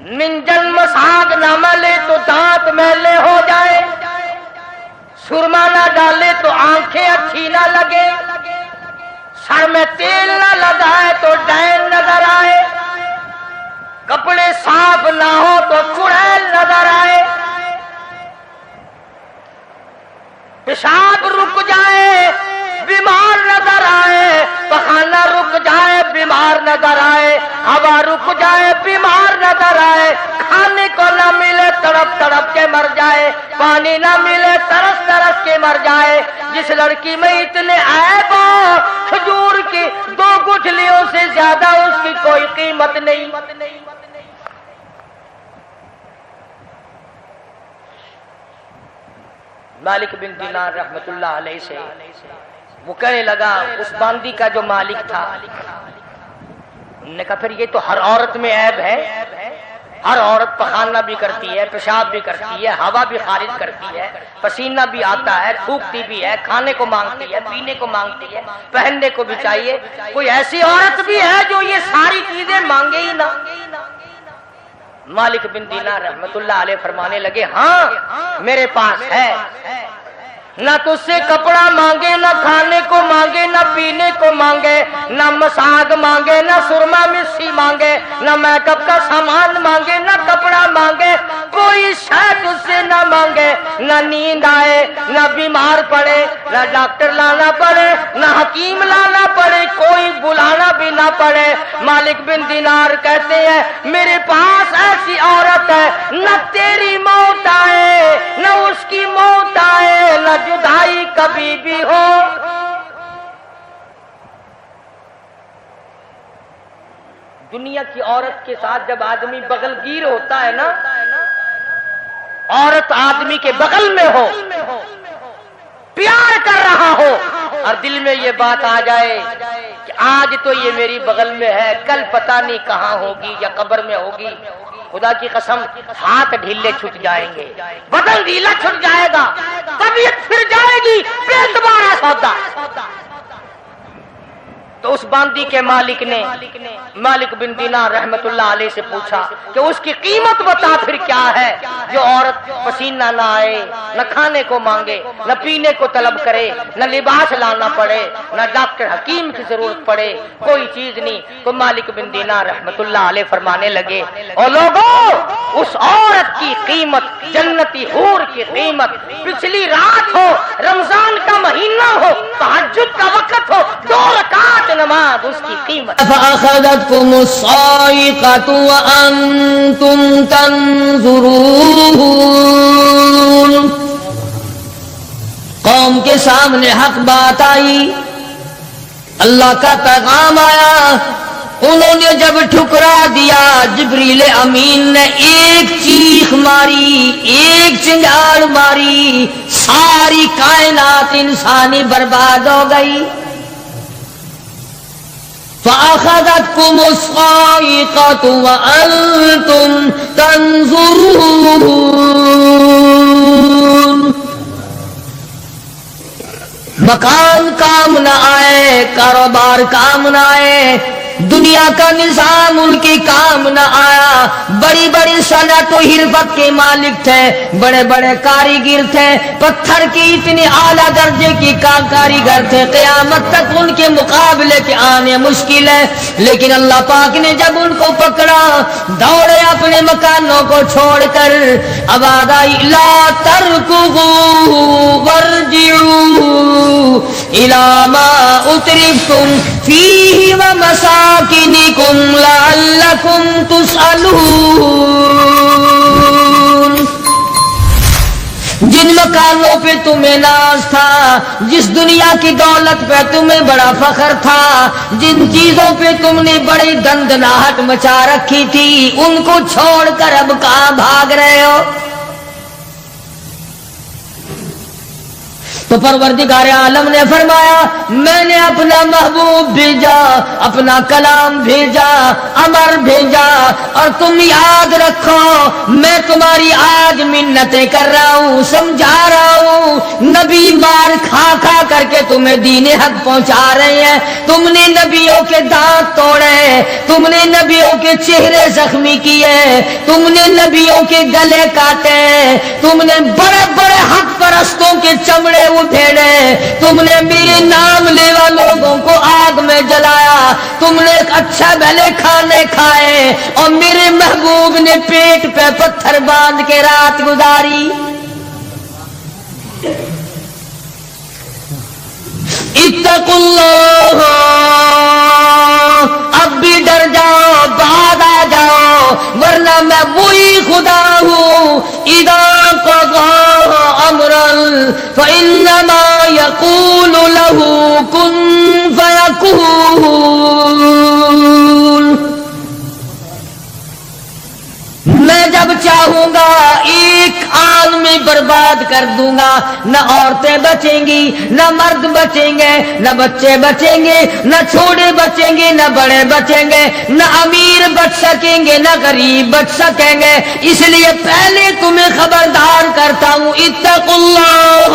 منجن مساگ نہ ملے تو دانت میلے ہو جائے، سرما نہ ڈالے تو آنکھیں اچھی نہ لگے، سر میں تیل نہ لگائے تو ڈین نظر آئے، کپڑے صاف نہ ہو تو چڑیل نظر آئے، پیشاب رک جائے بیمار نظر آئے، پخانہ رک جائے بیمار نظر آئے، ہوا رک جائے بیمار نظر آئے، کھانے کو نہ ملے تڑپ تڑپ کے مر جائے، پانی نہ ملے ترس ترس کے مر جائے۔ جس لڑکی میں اتنے عیب ہو، کھجور کی 2 گٹھلیوں سے زیادہ اس کی کوئی قیمت نہیں۔ مالک بن دینار رحمت اللہ علیہ سے وہ کہنے لگا، اس باندی کا جو مالک تھا، انہوں نے کہا پھر یہ تو ہر عورت میں عیب ہے، ہر عورت پخانہ بھی کرتی ہے، پیشاب بھی کرتی ہے، ہوا بھی خارج کرتی ہے، پسینہ بھی آتا ہے، تھوکتی بھی ہے، کھانے کو مانگتی ہے، پینے کو مانگتی ہے، پہننے کو بھی چاہیے، کوئی ایسی عورت بھی ہے جو یہ ساری چیزیں مانگے ہی نہ؟ مالک بن دینار رحمت اللہ علیہ فرمانے لگے، ہاں میرے پاس ہے، نہ تو اس سے کپڑا مانگے، نہ کھانے کو مانگے، نہ پینے کو مانگے، نہ مساگ مانگے، نہ سرما مسی مانگے، نہ میک اپ کا سامان مانگے، نہ کپڑا مانگے، کوئی شاید اس سے نہ مانگے، نہ نیند آئے، نہ بیمار پڑے، نہ ڈاکٹر لانا پڑے، نہ حکیم لانا پڑے، کوئی بلانا بھی نہ پڑے۔ مالک بن دینار کہتے ہیں میرے پاس ایسی عورت ہے، نہ تیری موت آئے، نہ اس کی موت آئے، نہ جدائی کبھی بھی ہو۔ دنیا کی عورت کے ساتھ جب آدمی بغل گیر ہوتا ہے نا، عورت آدمی کے بغل میں ہو، پیار کر رہا ہو، اور دل میں یہ بات آ جائے کہ آج تو یہ میری بغل میں ہے، کل پتہ نہیں کہاں ہوگی یا قبر میں ہوگی، خدا کی قسم ہاتھ ڈھیلے چھٹ جائیں گے، بدن ڈھیلا چھٹ جائے گا، طبیعت پھر جائے گی، پھر دوبارہ سودا۔ تو اس باندی کے مالک نے مالک بن دینار رحمت اللہ علیہ سے پوچھا کہ اس کی قیمت بتا پھر کیا ہے، جو عورت پسینہ نہ آئے، نہ کھانے کو مانگے، نہ پینے کو طلب کرے، نہ لباس لانا پڑے، نہ ڈاکٹر حکیم کی ضرورت پڑے، کوئی چیز نہیں۔ تو مالک بن دینار رحمت اللہ علیہ فرمانے لگے، اور لوگوں اس عورت کی قیمت، جنتی حور کی قیمت، پچھلی رات ہو، رمضان کا مہینہ ہو، تہجد کا وقت ہو، 2 رکعت نماز، اس کی قیمت۔ فأخذتكم الصاعقة وأنتم تنظرون، قوم کے سامنے حق بات آئی، اللہ کا پیغام آیا، انہوں نے جب ٹھکرا دیا، جبریل امین نے ایک چیخ ماری، ایک چنگاڑ ماری، ساری کائنات انسانی برباد ہو گئی۔ فأخذتكم الصاعقة وأنتم تنظرون، مکان کام نہ آئے، کاروبار کام نہ آئے، دنیا کا نظام ان کی کام نہ آیا، بڑی بڑی صنعت و حرفت کے مالک تھے، بڑے بڑے کاریگر تھے، پتھر کی اتنی اعلیٰ درجے کی کاریگر تھے، قیامت تک ان کے مقابلے کے آنے مشکل ہے، لیکن اللہ پاک نے جب ان کو پکڑا، دوڑے اپنے مکانوں کو چھوڑ کر، آواز آئی لا ترکضوا وارجعوا الی ما اترفتم فیہ ومساکنکم لعلکم تسألون، جن مکانوں پہ تمہیں ناز تھا، جس دنیا کی دولت پہ تمہیں بڑا فخر تھا، جن چیزوں پہ تم نے بڑی دندناہٹ مچا رکھی تھی، ان کو چھوڑ کر اب کہاں بھاگ رہے ہو؟ تو پروردگار عالم نے فرمایا میں نے اپنا محبوب بھیجا، اپنا کلام بھیجا، امر بھیجا، اور تم یاد رکھو میں تمہاری آج منتیں کر رہا ہوں، سمجھا رہا ہوں۔ نبی مار کھا کھا کر کے تمہیں دین حق پہنچا رہے ہیں، تم نے نبیوں کے دانت توڑے، تم نے نبیوں کے چہرے زخمی کیے، تم نے نبیوں کے گلے کاٹے، تم نے بڑے بڑے حق پرستوں کے چمڑے اٹھیڑے، تم نے میرے نام لیوا لوگوں کو آگ میں جلایا، تم نے اچھا بھلے کھانے کھائے، اور میرے محبوب نے پیٹ پہ پتھر باندھ کے رات گزاری۔ اتقوا اللہ، اب بھی ڈر جاؤ، بعد آ جاؤ، ورنہ میں وہی خدا ہوں۔ اذا قضى امرا فانما يقول له كن فيكون۔ میں جب چاہوں گا ایک آن میں برباد کر دوں گا، نہ عورتیں بچیں گی، نہ مرد بچیں گے، نہ بچے بچیں گے، نہ چھوٹے بچیں گے، نہ بڑے بچیں گے، نہ امیر بچ سکیں گے، نہ غریب بچ سکیں گے۔ اس لیے پہلے تمہیں خبردار کرتا ہوں، اتقوا اللہ،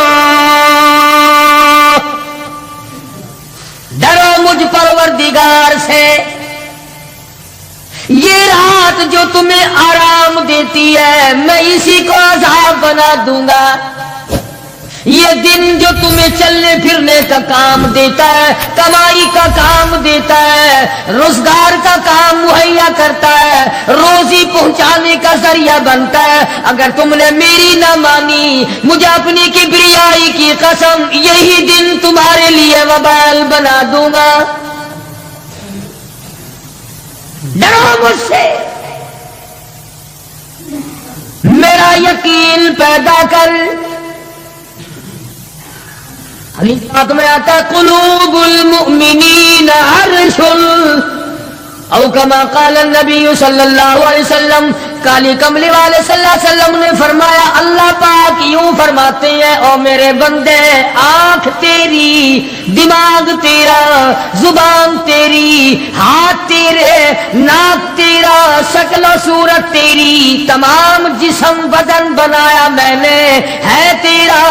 ڈرو مجھ پروردگار سے۔ یہ رات جو تمہیں آرام دیتی ہے میں اسی کو عذاب بنا دوں گا، یہ دن جو تمہیں چلنے پھرنے کا کام دیتا ہے، کمائی کا کام دیتا ہے، روزگار کا کام مہیا کرتا ہے، روزی پہنچانے کا ذریعہ بنتا ہے، اگر تم نے میری نہ مانی، مجھے اپنی کبریائی کی قسم یہی دن تمہارے لیے وبال بنا دوں گا۔ ڈرو مجھ سے، میرا یقین پیدا کر۔ حدیث پاک میں آتا ہے قلوب المؤمنین عرش، او کما قال النبی صلی اللہ علیہ وسلم، کالی کملی والے صلی اللہ علیہ وسلم نے فرمایا، اللہ پاک یوں فرماتے ہیں، او میرے بندے، آنکھ تیری، دماغ تیرا، زبان تیری، ہاتھ تیرے، ناک تیرا، شکل و صورت تیری، تمام جسم بدن بنایا میں نے ہے تیرا،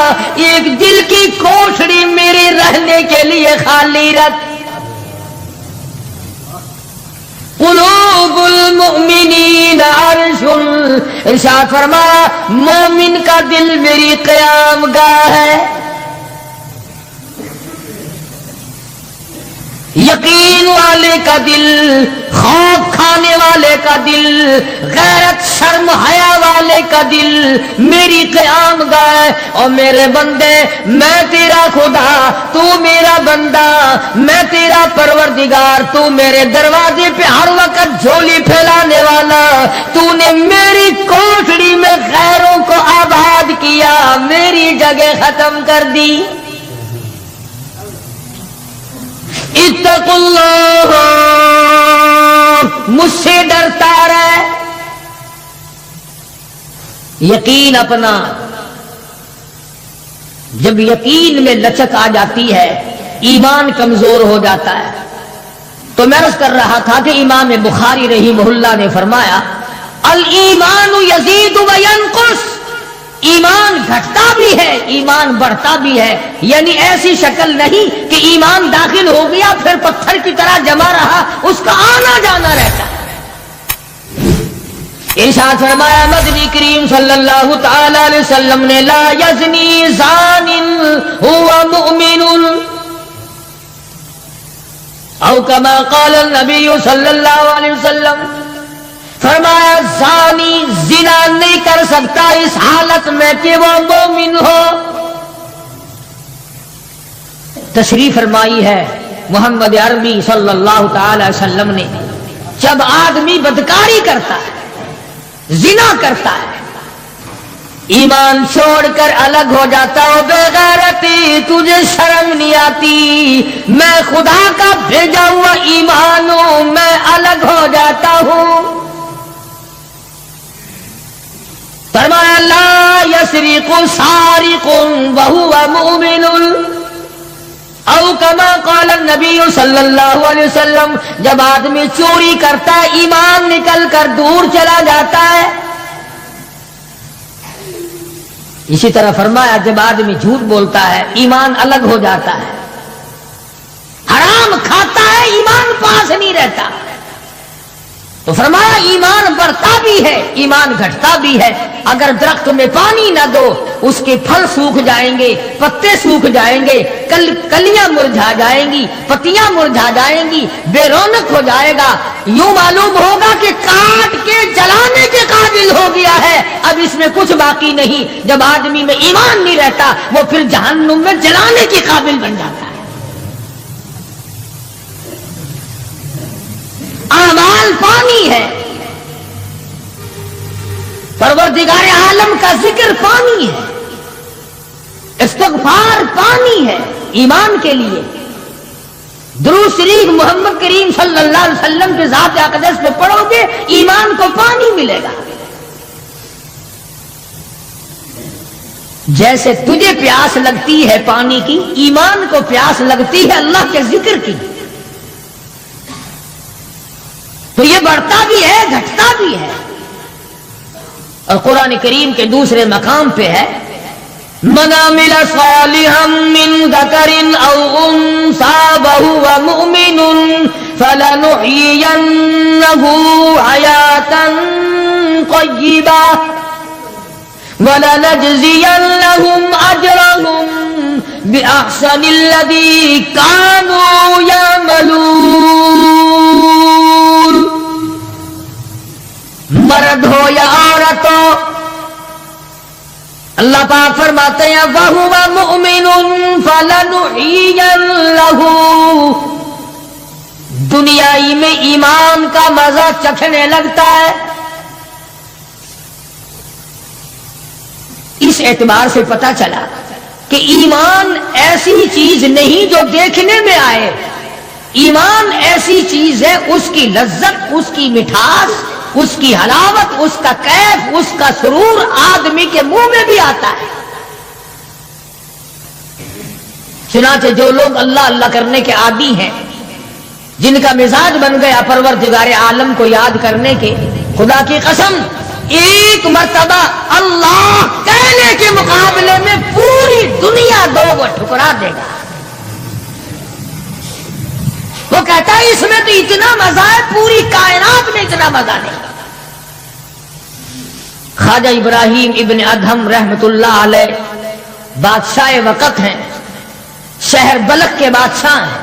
ایک دل کی کوٹھڑی میرے رہنے کے لیے خالی رکھ۔ قلوب المؤمنین عرش، ارشاد فرمایا مومن کا دل میری قیام گاہ ہے۔ یقین والے کا دل، خوف کھانے والے کا دل، غیرت شرم حیا والے کا دل میری قیام گاہ۔ اور میرے بندے، میں تیرا خدا، تو میرا بندہ، میں تیرا پروردگار، تو میرے دروازے پہ ہر وقت جھولی پھیلانے والا، تو نے میری کوٹھڑی میں غیروں کو آباد کیا، میری جگہ ختم کر دی۔ اتقوا اللہ، مجھ سے ڈرتا رہے۔ یقین اپنا، جب یقین میں لچک آ جاتی ہے ایمان کمزور ہو جاتا ہے۔ تو میں عرض کر رہا تھا کہ امام بخاری رحمہ اللہ نے فرمایا الایمان یزید و ینقص، ایمان گھٹتا بھی ہے ایمان بڑھتا بھی ہے، یعنی ایسی شکل نہیں کہ ایمان داخل ہو گیا پھر پتھر کی طرح جمع رہا، اس کا آنا جانا رہتا ہے۔ ارشاد فرمایا مدنی کریم صلی اللہ تعالی علیہ وسلم نے، لا یزنی زان هو مؤمن، او کما قال النبی صلی اللہ علیہ وسلم، فرمایا زانی زنا نہیں کر سکتا اس حالت میں کہ وہ مومن ہو۔ تشریف فرمائی ہے محمد عربی صلی اللہ تعالی وسلم نے، جب آدمی بدکاری کرتا ہے، زنا کرتا ہے، ایمان چھوڑ کر الگ ہو جاتا ہو، بے غیرتی تجھے شرم نہیں آتی، میں خدا کا بھیجا ہوا ایمان ہوں، میں الگ ہو جاتا ہوں۔ فرمایا لا یسرق سارق وهو مؤمن او کما قال النبی صلی اللہ علیہ وسلم، جب آدمی چوری کرتا ہے ایمان نکل کر دور چلا جاتا ہے. اسی طرح فرمایا جب آدمی جھوٹ بولتا ہے ایمان الگ ہو جاتا ہے، حرام کھاتا ہے ایمان پاس نہیں رہتا. تو فرمایا ایمان بڑھتا بھی ہے ایمان گھٹتا بھی ہے. اگر درخت میں پانی نہ دو اس کے پھل سوکھ جائیں گے، پتے سوکھ جائیں گے، کلیاں مرجھا جائیں گی، پتیاں مرجھا جائیں گی، بے رونق ہو جائے گا. یوں معلوم ہوگا کہ کاٹ کے جلانے کے قابل ہو گیا ہے، اب اس میں کچھ باقی نہیں. جب آدمی میں ایمان نہیں رہتا وہ پھر جہنم میں جلانے کے قابل بن جاتا ہے. اعمال پانی ہے، پروردگار عالم کا ذکر پانی ہے، استغفار پانی ہے. ایمان کے لیے درود شریف محمد کریم صلی اللہ علیہ وسلم کے ذات اقدس پہ پڑھو گے ایمان کو پانی ملے گا. جیسے تجھے پیاس لگتی ہے پانی کی، ایمان کو پیاس لگتی ہے اللہ کے ذکر کی. تو یہ بڑھتا بھی ہے گھٹتا بھی ہے. اور قرآن کریم کے دوسرے مقام پہ ہے من عمل صالحا من ذکر او انثى وهو مؤمن فلنحيينه حياة طيبة ولنجزينهم اجرهم باحسن الذي كانوا يعملون. مرد ہو یا عورت ہو، اللہ پاک فرماتے ہیں وَهُوَ مُؤْمِنٌ فَلَنُحْيِيَنَّهُ، دنیائی میں ایمان کا مزہ چکھنے لگتا ہے. اس اعتبار سے پتہ چلا کہ ایمان ایسی چیز نہیں جو دیکھنے میں آئے. ایمان ایسی چیز ہے اس کی لذت، اس کی مٹھاس، اس کی حلاوت، اس کا کیف، اس کا سرور آدمی کے منہ میں بھی آتا ہے. چنانچہ جو لوگ اللہ اللہ کرنے کے عادی ہیں، جن کا مزاج بن گیا پروردگار عالم کو یاد کرنے کے، خدا کی قسم ایک مرتبہ اللہ کہنے کے مقابلے میں پوری دنیا دو وہ ٹھکرا دے گا. وہ کہتا ہے اس میں تو اتنا مزہ ہے پوری کائنات میں اتنا مزہ نہیں. خواجہ ابراہیم ابن ادہم رحمت اللہ علیہ بادشاہ وقت ہیں، شہر بلخ کے بادشاہ ہیں.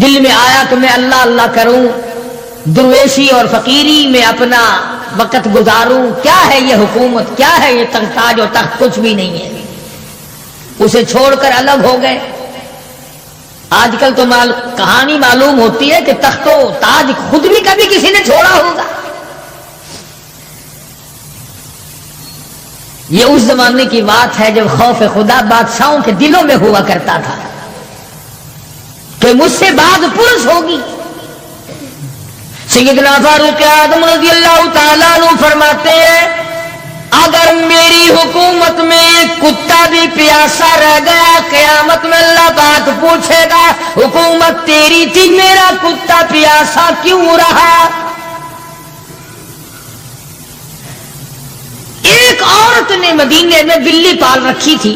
دل میں آیا کہ میں اللہ اللہ کروں، درویشی اور فقیری میں اپنا وقت گزاروں. کیا ہے یہ حکومت، کیا ہے یہ تاج و تخت، کچھ بھی نہیں ہے. اسے چھوڑ کر الگ ہو گئے. آج کل تو کہانی معلوم ہوتی ہے کہ تخت و تاج خود بھی کبھی کسی نے چھوڑا ہوگا. یہ اس زمانے کی بات ہے جب خوف خدا بادشاہوں کے دلوں میں ہوا کرتا تھا کہ مجھ سے بعد پرس ہوگی. سیدنا فاروق اعظم رضی اللہ تعالیٰ عنہ فرماتے ہیں اگر میری حکومت میں ایک کتا بھی پیاسا رہ گیا قیامت میں اللہ پاک پوچھے گا حکومت تیری تھی میرا کتا پیاسا کیوں رہا. ایک عورت نے مدینے میں بلی پال رکھی تھی،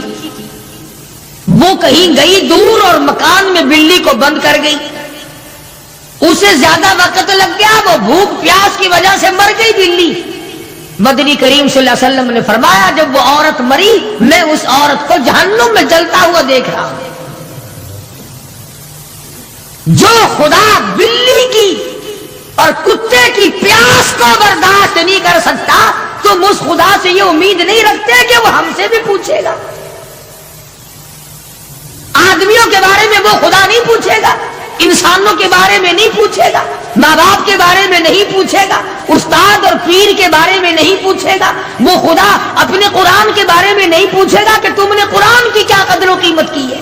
وہ کہیں گئی دور اور مکان میں بلی کو بند کر گئی. اسے زیادہ وقت لگ گیا، وہ بھوک پیاس کی وجہ سے مر گئی بلی. مدنی کریم صلی اللہ علیہ وسلم نے فرمایا جب وہ عورت مری میں اس عورت کو جہنم میں جلتا ہوا دیکھ رہا ہوں. جو خدا بلی کی اور کتے کی پیاس کو برداشت نہیں کر سکتا تم اس خدا سے یہ امید نہیں رکھتے کہ وہ ہم سے بھی پوچھے گا. آدمیوں کے بارے میں وہ خدا نہیں پوچھے گا، انسانوں کے بارے میں نہیں پوچھے گا، ماں باپ کے بارے میں نہیں پوچھے گا، استاد اور پیر کے بارے میں نہیں پوچھے گا. وہ خدا اپنے قرآن کے بارے میں نہیں پوچھے گا کہ تم نے قرآن کی کیا قدر و قیمت کی ہے.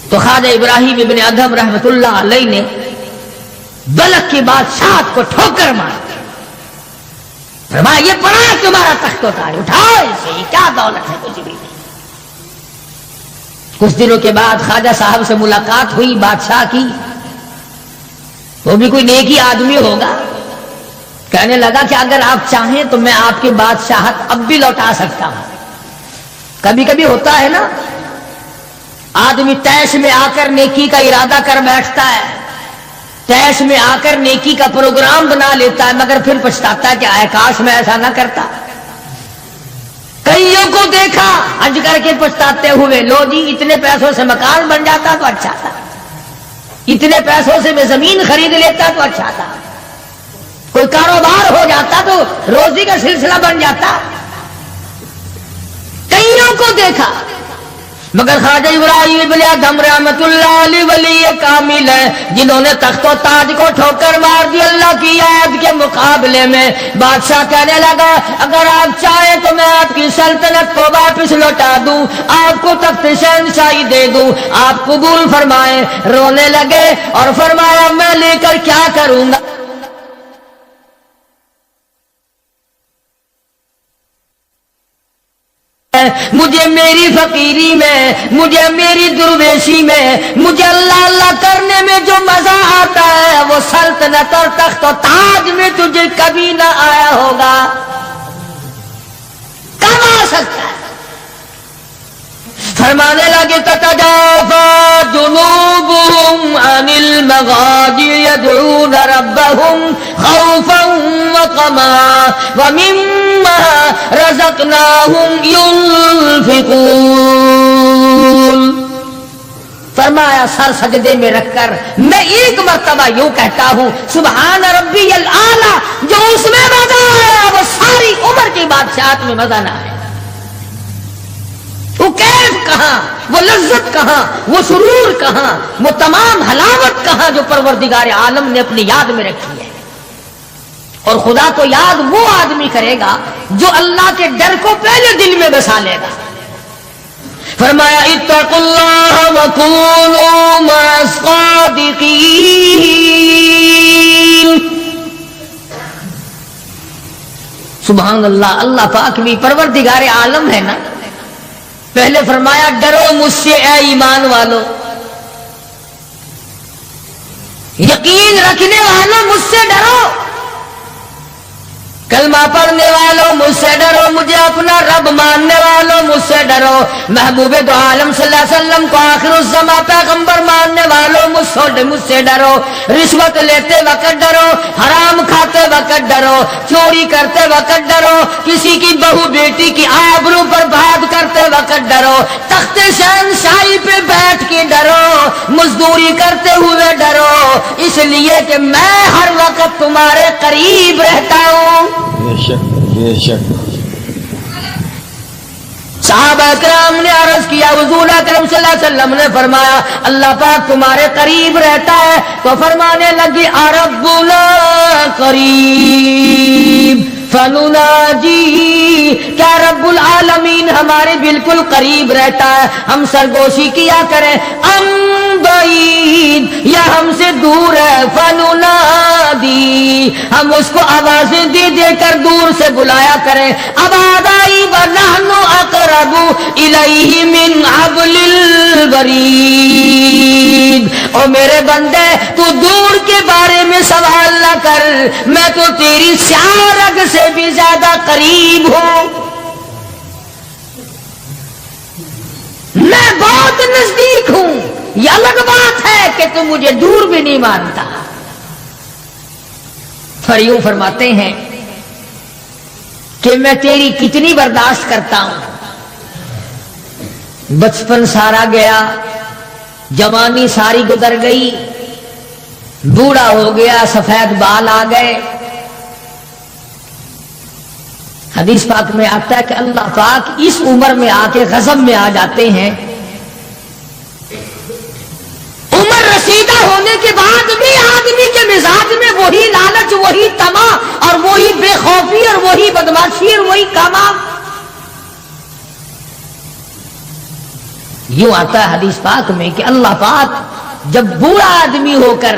تو خواجہ ابراہیم ابن ادہم رحمت اللہ علیہ نے بلخ کی بادشاہت کو ٹھوکر مار. فرمایا یہ پڑا تمہارا تخت و تاج، اٹھاؤ اسے، یہ کیا دولت ہے کچھ بھی نہیں۔ کچھ دنوں کے بعد خواجہ صاحب سے ملاقات ہوئی بادشاہ کی، وہ بھی کوئی نیکی آدمی ہوگا، کہنے لگا کہ اگر آپ چاہیں تو میں آپ کی بادشاہت اب بھی لوٹا سکتا ہوں۔ کبھی کبھی ہوتا ہے نا، آدمی تیش میں آ کر نیکی کا ارادہ کر بیٹھتا ہے، تیش میں آ کر نیکی کا پروگرام بنا لیتا ہے، مگر پھر پچھتاتا ہے کہ آئے کاش میں ایسا نہ کرتا۔ کئیوں کو دیکھا حج کر کے پچھتاتے ہوئے، لو جی اتنے پیسوں سے مکان بن جاتا تو اچھا تھا، اتنے پیسوں سے میں زمین خرید لیتا تو اچھا تھا، کوئی کاروبار ہو جاتا تو روزی کا سلسلہ بن جاتا۔ کئیوں کو دیکھا، مگر خواجہ ابراہیم بن ادھم رحمت اللہ علیہ ولی کامل ہے، جنہوں نے تخت و تاج کو ٹھوکر مار دی اللہ کی یاد کے مقابلے میں۔ بادشاہ کہنے لگا اگر آپ چاہیں تو میں آپ کی سلطنت کو واپس لوٹا دوں، آپ کو تخت شہنشاہی دے دوں، آپ قبول فرمائیں۔ رونے لگے اور فرمایا میں لے کر کیا کروں گا، مجھے میری فقیری میں، مجھے میری درویشی میں، مجھے اللہ اللہ کرنے میں جو مزہ آتا ہے وہ سلطنت اور تخت و تاج میں تجھے کبھی نہ آیا ہوگا، کب آ سکتا ہے؟ فرمانے لگے تتجافا جنوبهم عن المضاجع يدعون ربهم خوفا وطمعا ومما رزقناهم ينفقون۔ فرمایا سر سجدے میں رکھ کر میں ایک مرتبہ یوں کہتا ہوں سبحان ربی الاعلی، جو اس میں مزہ آیا وہ ساری عمر کی بادشاہت میں مزہ نہ ہے۔ وہ کیف کہاں، وہ لذت کہاں، وہ سرور کہاں، وہ تمام حلاوت کہاں جو پروردگار عالم نے اپنی یاد میں رکھی ہے۔ اور خدا تو یاد وہ آدمی کرے گا جو اللہ کے ڈر کو پہلے دل میں بسا لے گا۔ فرمایا اتقوا اللہ وکونوا مع الصادقین۔ سبحان اللہ، اللہ پاک بھی پروردگار عالم ہے نا۔ پہلے فرمایا ڈرو مجھ سے اے ایمان والو، یقین رکھنے والوں مجھ سے ڈرو، کلمہ پڑھنے والوں مجھ سے ڈرو، مجھے اپنا رب ماننے والوں مجھ سے ڈرو، محبوب دو عالم صلی اللہ علیہ وسلم کو آخر الزمان پیغمبر ماننے والوں مجھ سے ڈرو، رشوت لیتے وقت ڈرو، حرام کھاتے وقت ڈرو، چوری کرتے وقت ڈرو، کسی کی بہو بیٹی کی آبرو پر بات کرتے وقت ڈرو، تخت شہنشاہی پہ بیٹھ کے ڈرو، مزدوری کرتے ہوئے ڈرو، اس لیے کہ میں ہر وقت تمہارے قریب رہتا ہوں۔ بے شک بے شک۔ صحابہ کرام نے عرض کیا حضور اکرم صلی اللہ علیہ وسلم نے فرمایا اللہ پاک تمہارے قریب رہتا ہے، تو فرمانے لگی ربنا قریب فنناجی، کیا رب العالمین ہمارے بالکل قریب رہتا ہے، ہم سرگوشی کیا کریں، ام بعید یا ہم سے دور ہے، فننادی ہم اس کو آوازیں دے دے کر دور سے بلایا کریں، ابادائی ونحن اقرب الیہ من حبل الورید۔ او میرے بندے تو دور کے بارے میں سوال نہ کر، میں تو تیری سیاہ رگ سے بھی زیادہ قریب ہوں، میں بہت نزدیک ہوں۔ یہ الگ بات ہے کہ تم مجھے دور بھی نہیں مانتا۔ یوں فرماتے ہیں کہ میں تیری کتنی برداشت کرتا ہوں، بچپن سارا گیا، جوانی ساری گزر گئی، بوڑھا ہو گیا، سفید بال آ گئے۔ حدیث پاک میں آتا ہے کہ اللہ پاک اس عمر میں آ کے غضب میں آ جاتے ہیں، عمر رسیدہ ہونے کے بعد بھی آدمی کے مزاج میں وہی لالچ، وہی طمع اور وہی بے خوفی اور وہی بدماشی اور وہی کاما۔ یوں آتا ہے حدیث پاک میں کہ اللہ پاک جب بوڑھا آدمی ہو کر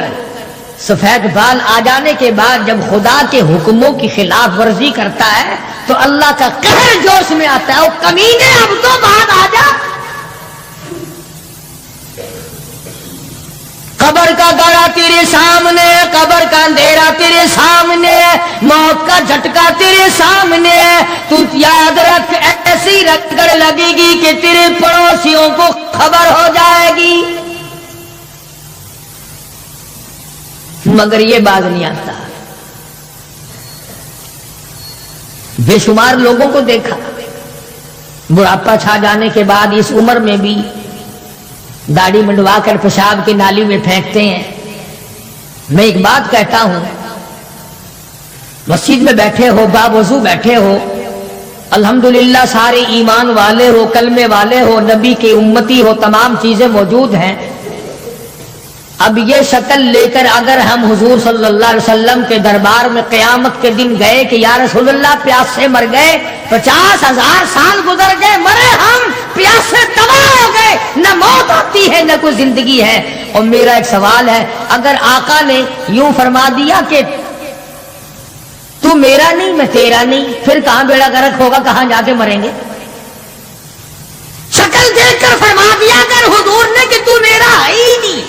سفید بال آ جانے کے بعد جب خدا کے حکموں کی خلاف ورزی کرتا ہے تو اللہ کا قہر جوش میں آتا ہے، وہ کمینے اب تو بعد آ جا۔ قبر کا گڑا تیرے سامنے، قبر کا اندھیرا تیرے سامنے، موت کا جھٹکا تیرے سامنے، تو یاد رکھ ایسی رگڑ لگے گی کہ تیرے پڑوسیوں کو خبر ہو جائے گی، مگر یہ باز نہیں آتا۔ بے شمار لوگوں کو دیکھا بڑھاپا چھا جانے کے بعد اس عمر میں بھی داڑھی منڈوا کر پیشاب کی نالی میں پھینکتے ہیں۔ میں ایک بات کہتا ہوں، مسجد میں بیٹھے ہو، باوضو بیٹھے ہو، الحمدللہ سارے ایمان والے ہو، کلمے والے ہو، نبی کے امتی ہو، تمام چیزیں موجود ہیں۔ اب یہ شکل لے کر اگر ہم حضور صلی اللہ علیہ وسلم کے دربار میں قیامت کے دن گئے کہ یا رسول اللہ پیاس سے مر گئے، 50,000 سال گزر گئے، مرے ہم پیاس سے تباہ ہو گئے، نہ موت آتی ہے نہ کوئی زندگی ہے۔ اور میرا ایک سوال ہے، اگر آقا نے یوں فرما دیا کہ تو میرا نہیں میں تیرا نہیں، پھر کہاں بیڑا غرق ہوگا، کہاں جا کے مریں گے؟ شکل دیکھ کر فرما دیا اگر حضور نے کہ تو میرا ہے ہی نہیں،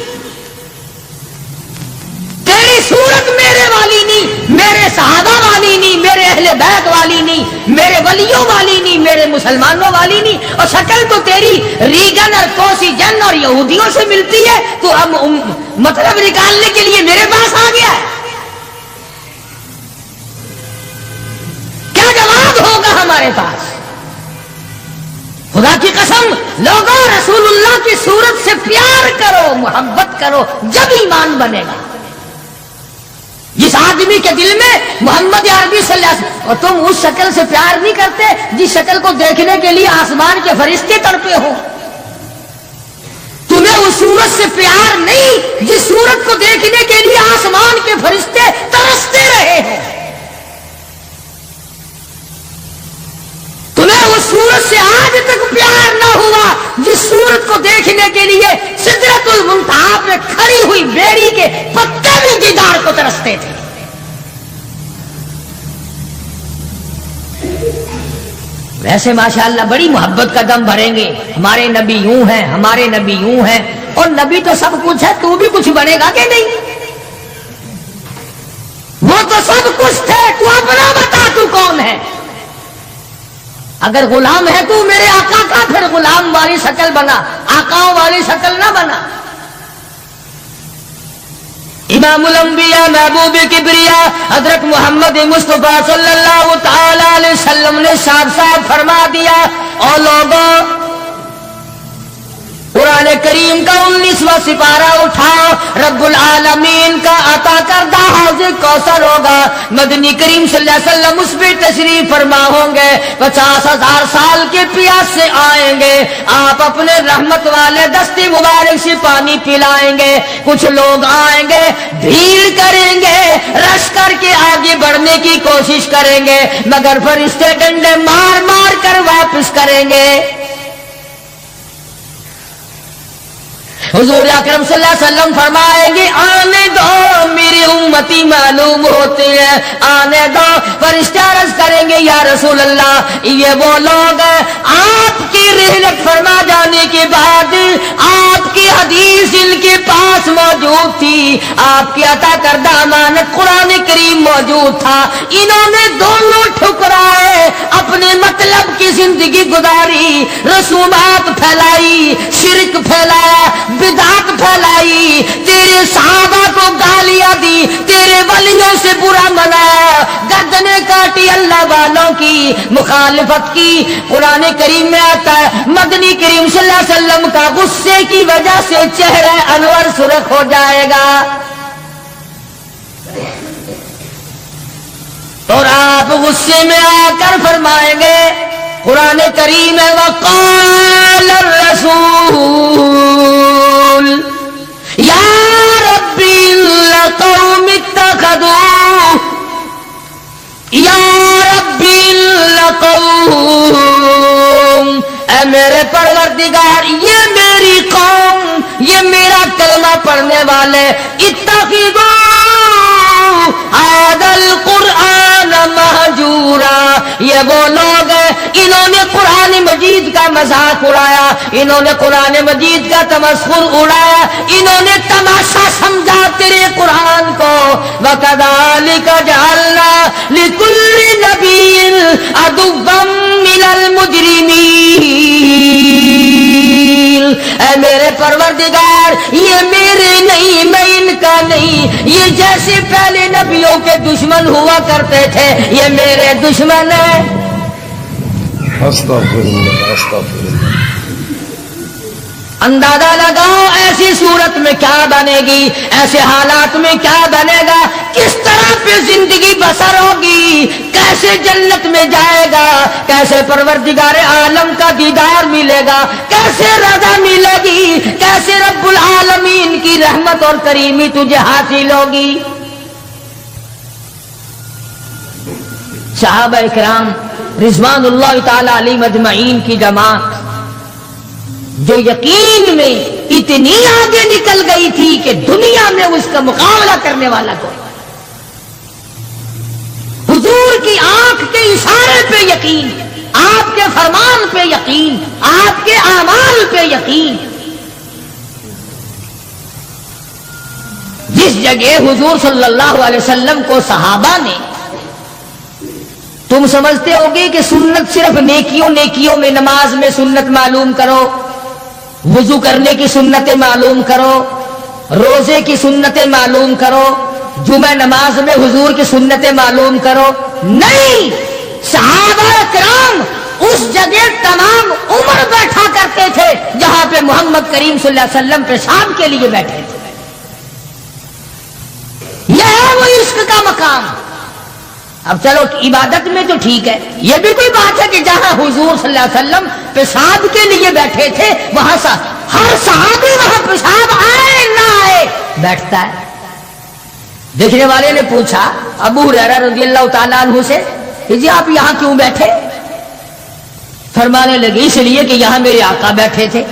تیری صورت میرے والی نہیں، میرے صحابہ والی نہیں، میرے اہل بیت والی نہیں، میرے ولیوں والی نہیں، میرے مسلمانوں والی نہیں، اور شکل تو تیری ریگن اور کوسی جن اور یہودیوں سے ملتی ہے، تو اب مطلب نکالنے کے لیے میرے پاس آ گیا ہے۔ کیا جواب ہوگا ہمارے پاس؟ خدا کی قسم لوگوں، رسول اللہ کی صورت سے پیار کرو، محبت کرو، جب ایمان بنے گا۔ جس آدمی کے دل میں محمد عربی صلی اللہ علیہ وسلم، اور تم اس شکل سے پیار نہیں کرتے جس شکل کو دیکھنے کے لیے آسمان کے فرشتے تڑپے ہو، تمہیں اس صورت سے پیار نہیں جس صورت کو دیکھنے کے لیے آسمان کے فرشتے ترستے رہے ہیں، تمہیں اس صورت سے آج تک پیار نہ ہوا جس صورت کو دیکھنے کے لیے سدرۃ المنتہا پہ کھڑی ہوئی بیری کے پتے بھی دیدار کو ترستے تھے۔ ویسے ماشاءاللہ بڑی محبت کا دم بھریں گے، ہمارے نبی یوں ہیں، ہمارے نبی یوں ہیں، اور نبی تو سب کچھ ہے، تو بھی کچھ بنے گا کہ نہیں؟ وہ تو سب کچھ تھے، تو اپنا بتا تو کون ہے؟ اگر غلام ہے تو میرے آقا کا، پھر غلام والی شکل بنا، آقاؤں والی شکل نہ بنا۔ امام الانبیاء محبوب کبریا حضرت محمد مصطفیٰ صلی اللہ تعالی علیہ وسلم نے صاف صاف فرما دیا، اور لوگوں قرآن کریم کا 19واں سپارہ اٹھاؤ، رب العالمین کا عطا کردہ حوض کوثر ہوگا، مدنی کریم صلی اللہ علیہ وسلم اس پہ تشریف فرما ہوں گے، 50,000 سال کے پیاس سے آئیں گے، آپ اپنے رحمت والے دستی مبارک سے پانی پلائیں گے، کچھ لوگ آئیں گے، بھیڑ کریں گے، رش کر کے آگے بڑھنے کی کوشش کریں گے، مگر فرشتے ڈنڈے مار مار کر واپس کریں گے۔ حضور اکرم صلی اللہ علیہ وسلم فرمائیں گے آنے دو میری امتی معلوم ہوتے ہیں، آنے دو۔ فرشتے عرض کریں گے یا رسول اللہ یہ وہ لوگ ہیں، آپ کی رحلت فرما جانے کے بعد آپ کی حدیث ان کے پاس موجود تھی، آپ کی عطا کردہ امانت قرآن کریم موجود تھا، انہوں نے دونوں ٹھکرائے، اپنے مطلب کی زندگی گزاری، رسومات پھیلائی، شرک پھیلایا، بدعت پھیلائی، تیرے صحابہ کو گالیاں دی، تیرے ولیوں سے برا منایا، گردنیں کاٹی اللہ والوں کی، مخالفت کی۔ قرآن کریم میں آتا ہے مدنی کریم صلی اللہ علیہ وسلم کا غصے کی وجہ سے چہرہ انور سرخ ہو جائے گا، اور آپ غصے میں آ کر فرمائیں گے، قرآن کریم ہے وقال الرسول یا ربی لقوم اتخذوا یا ربی لقوم، اے میرے پروردگار یہ میری قوم، یہ میرا کلمہ پڑھنے والے، اتخذوا مجید کا مذاق اڑایا، انہوں نے قرآن مجید کا تمسخر اڑایا، انہوں نے تماشا سمجھا تیرے قرآن کو۔ وَكَذَلِكَ جَعَلْنَا لِكُلِّ نَبِيٍّ عَدُوًّا مِّنَ الْمُجْرِمِينَ۔ اے میرے پروردگار، یہ میرے نہیں، میں ان کا نہیں، یہ جیسے پہلے نبیوں کے دشمن ہوا کرتے تھے یہ میرے دشمن ہیں۔ استغفراللہ استغفراللہ۔ اندازہ لگاؤ ایسی صورت میں کیا بنے گی، ایسے حالات میں کیا بنے گا، کس طرح پہ زندگی بسر ہوگی، کیسے جنت میں جائے گا، کیسے پروردگار عالم کا دیدار ملے گا، کیسے رضا ملے گی، کیسے رب العالمین کی رحمت اور کریمی تجھے حاصل ہوگی۔ صحابہ کرام رضوان اللہ تعالی علیہم اجمعین کی جماعت جو یقین میں اتنی آگے نکل گئی تھی کہ دنیا میں اس کا مقابلہ کرنے والا کوئی، حضور کی آنکھ کے اشارے پہ یقین، آپ کے فرمان پہ یقین، آپ کے اعمال پہ یقین۔ جس جگہ حضور صلی اللہ علیہ وسلم کو صحابہ نے، تم سمجھتے ہوگے کہ سنت صرف نیکیوں میں، نماز میں سنت معلوم کرو، وضو کرنے کی سنتیں معلوم کرو، روزے کی سنتیں معلوم کرو، جمعہ نماز میں حضور کی سنتیں معلوم کرو، نہیں، صحابہ کرام اس جگہ تمام عمر بیٹھا کرتے تھے جہاں پہ محمد کریم صلی اللہ علیہ وسلم پیشاب کے لیے بیٹھے تھے۔ یہ ہے وہ عشق کا مقام۔ اب چلو عبادت میں تو ٹھیک ہے، یہ بھی کوئی بات ہے کہ جہاں حضور صلی اللہ علیہ وسلم پیشاب کے لیے بیٹھے تھے وہاں ہر صحابی وہاں پیشاب آئے نہ آئے بیٹھتا ہے۔ دیکھنے والے نے پوچھا ابو ہریرہ رضی اللہ تعالیٰ عنہ سے کہ جی آپ یہاں کیوں بیٹھے؟ فرمانے لگے اس لیے کہ یہاں میرے آقا بیٹھے تھے۔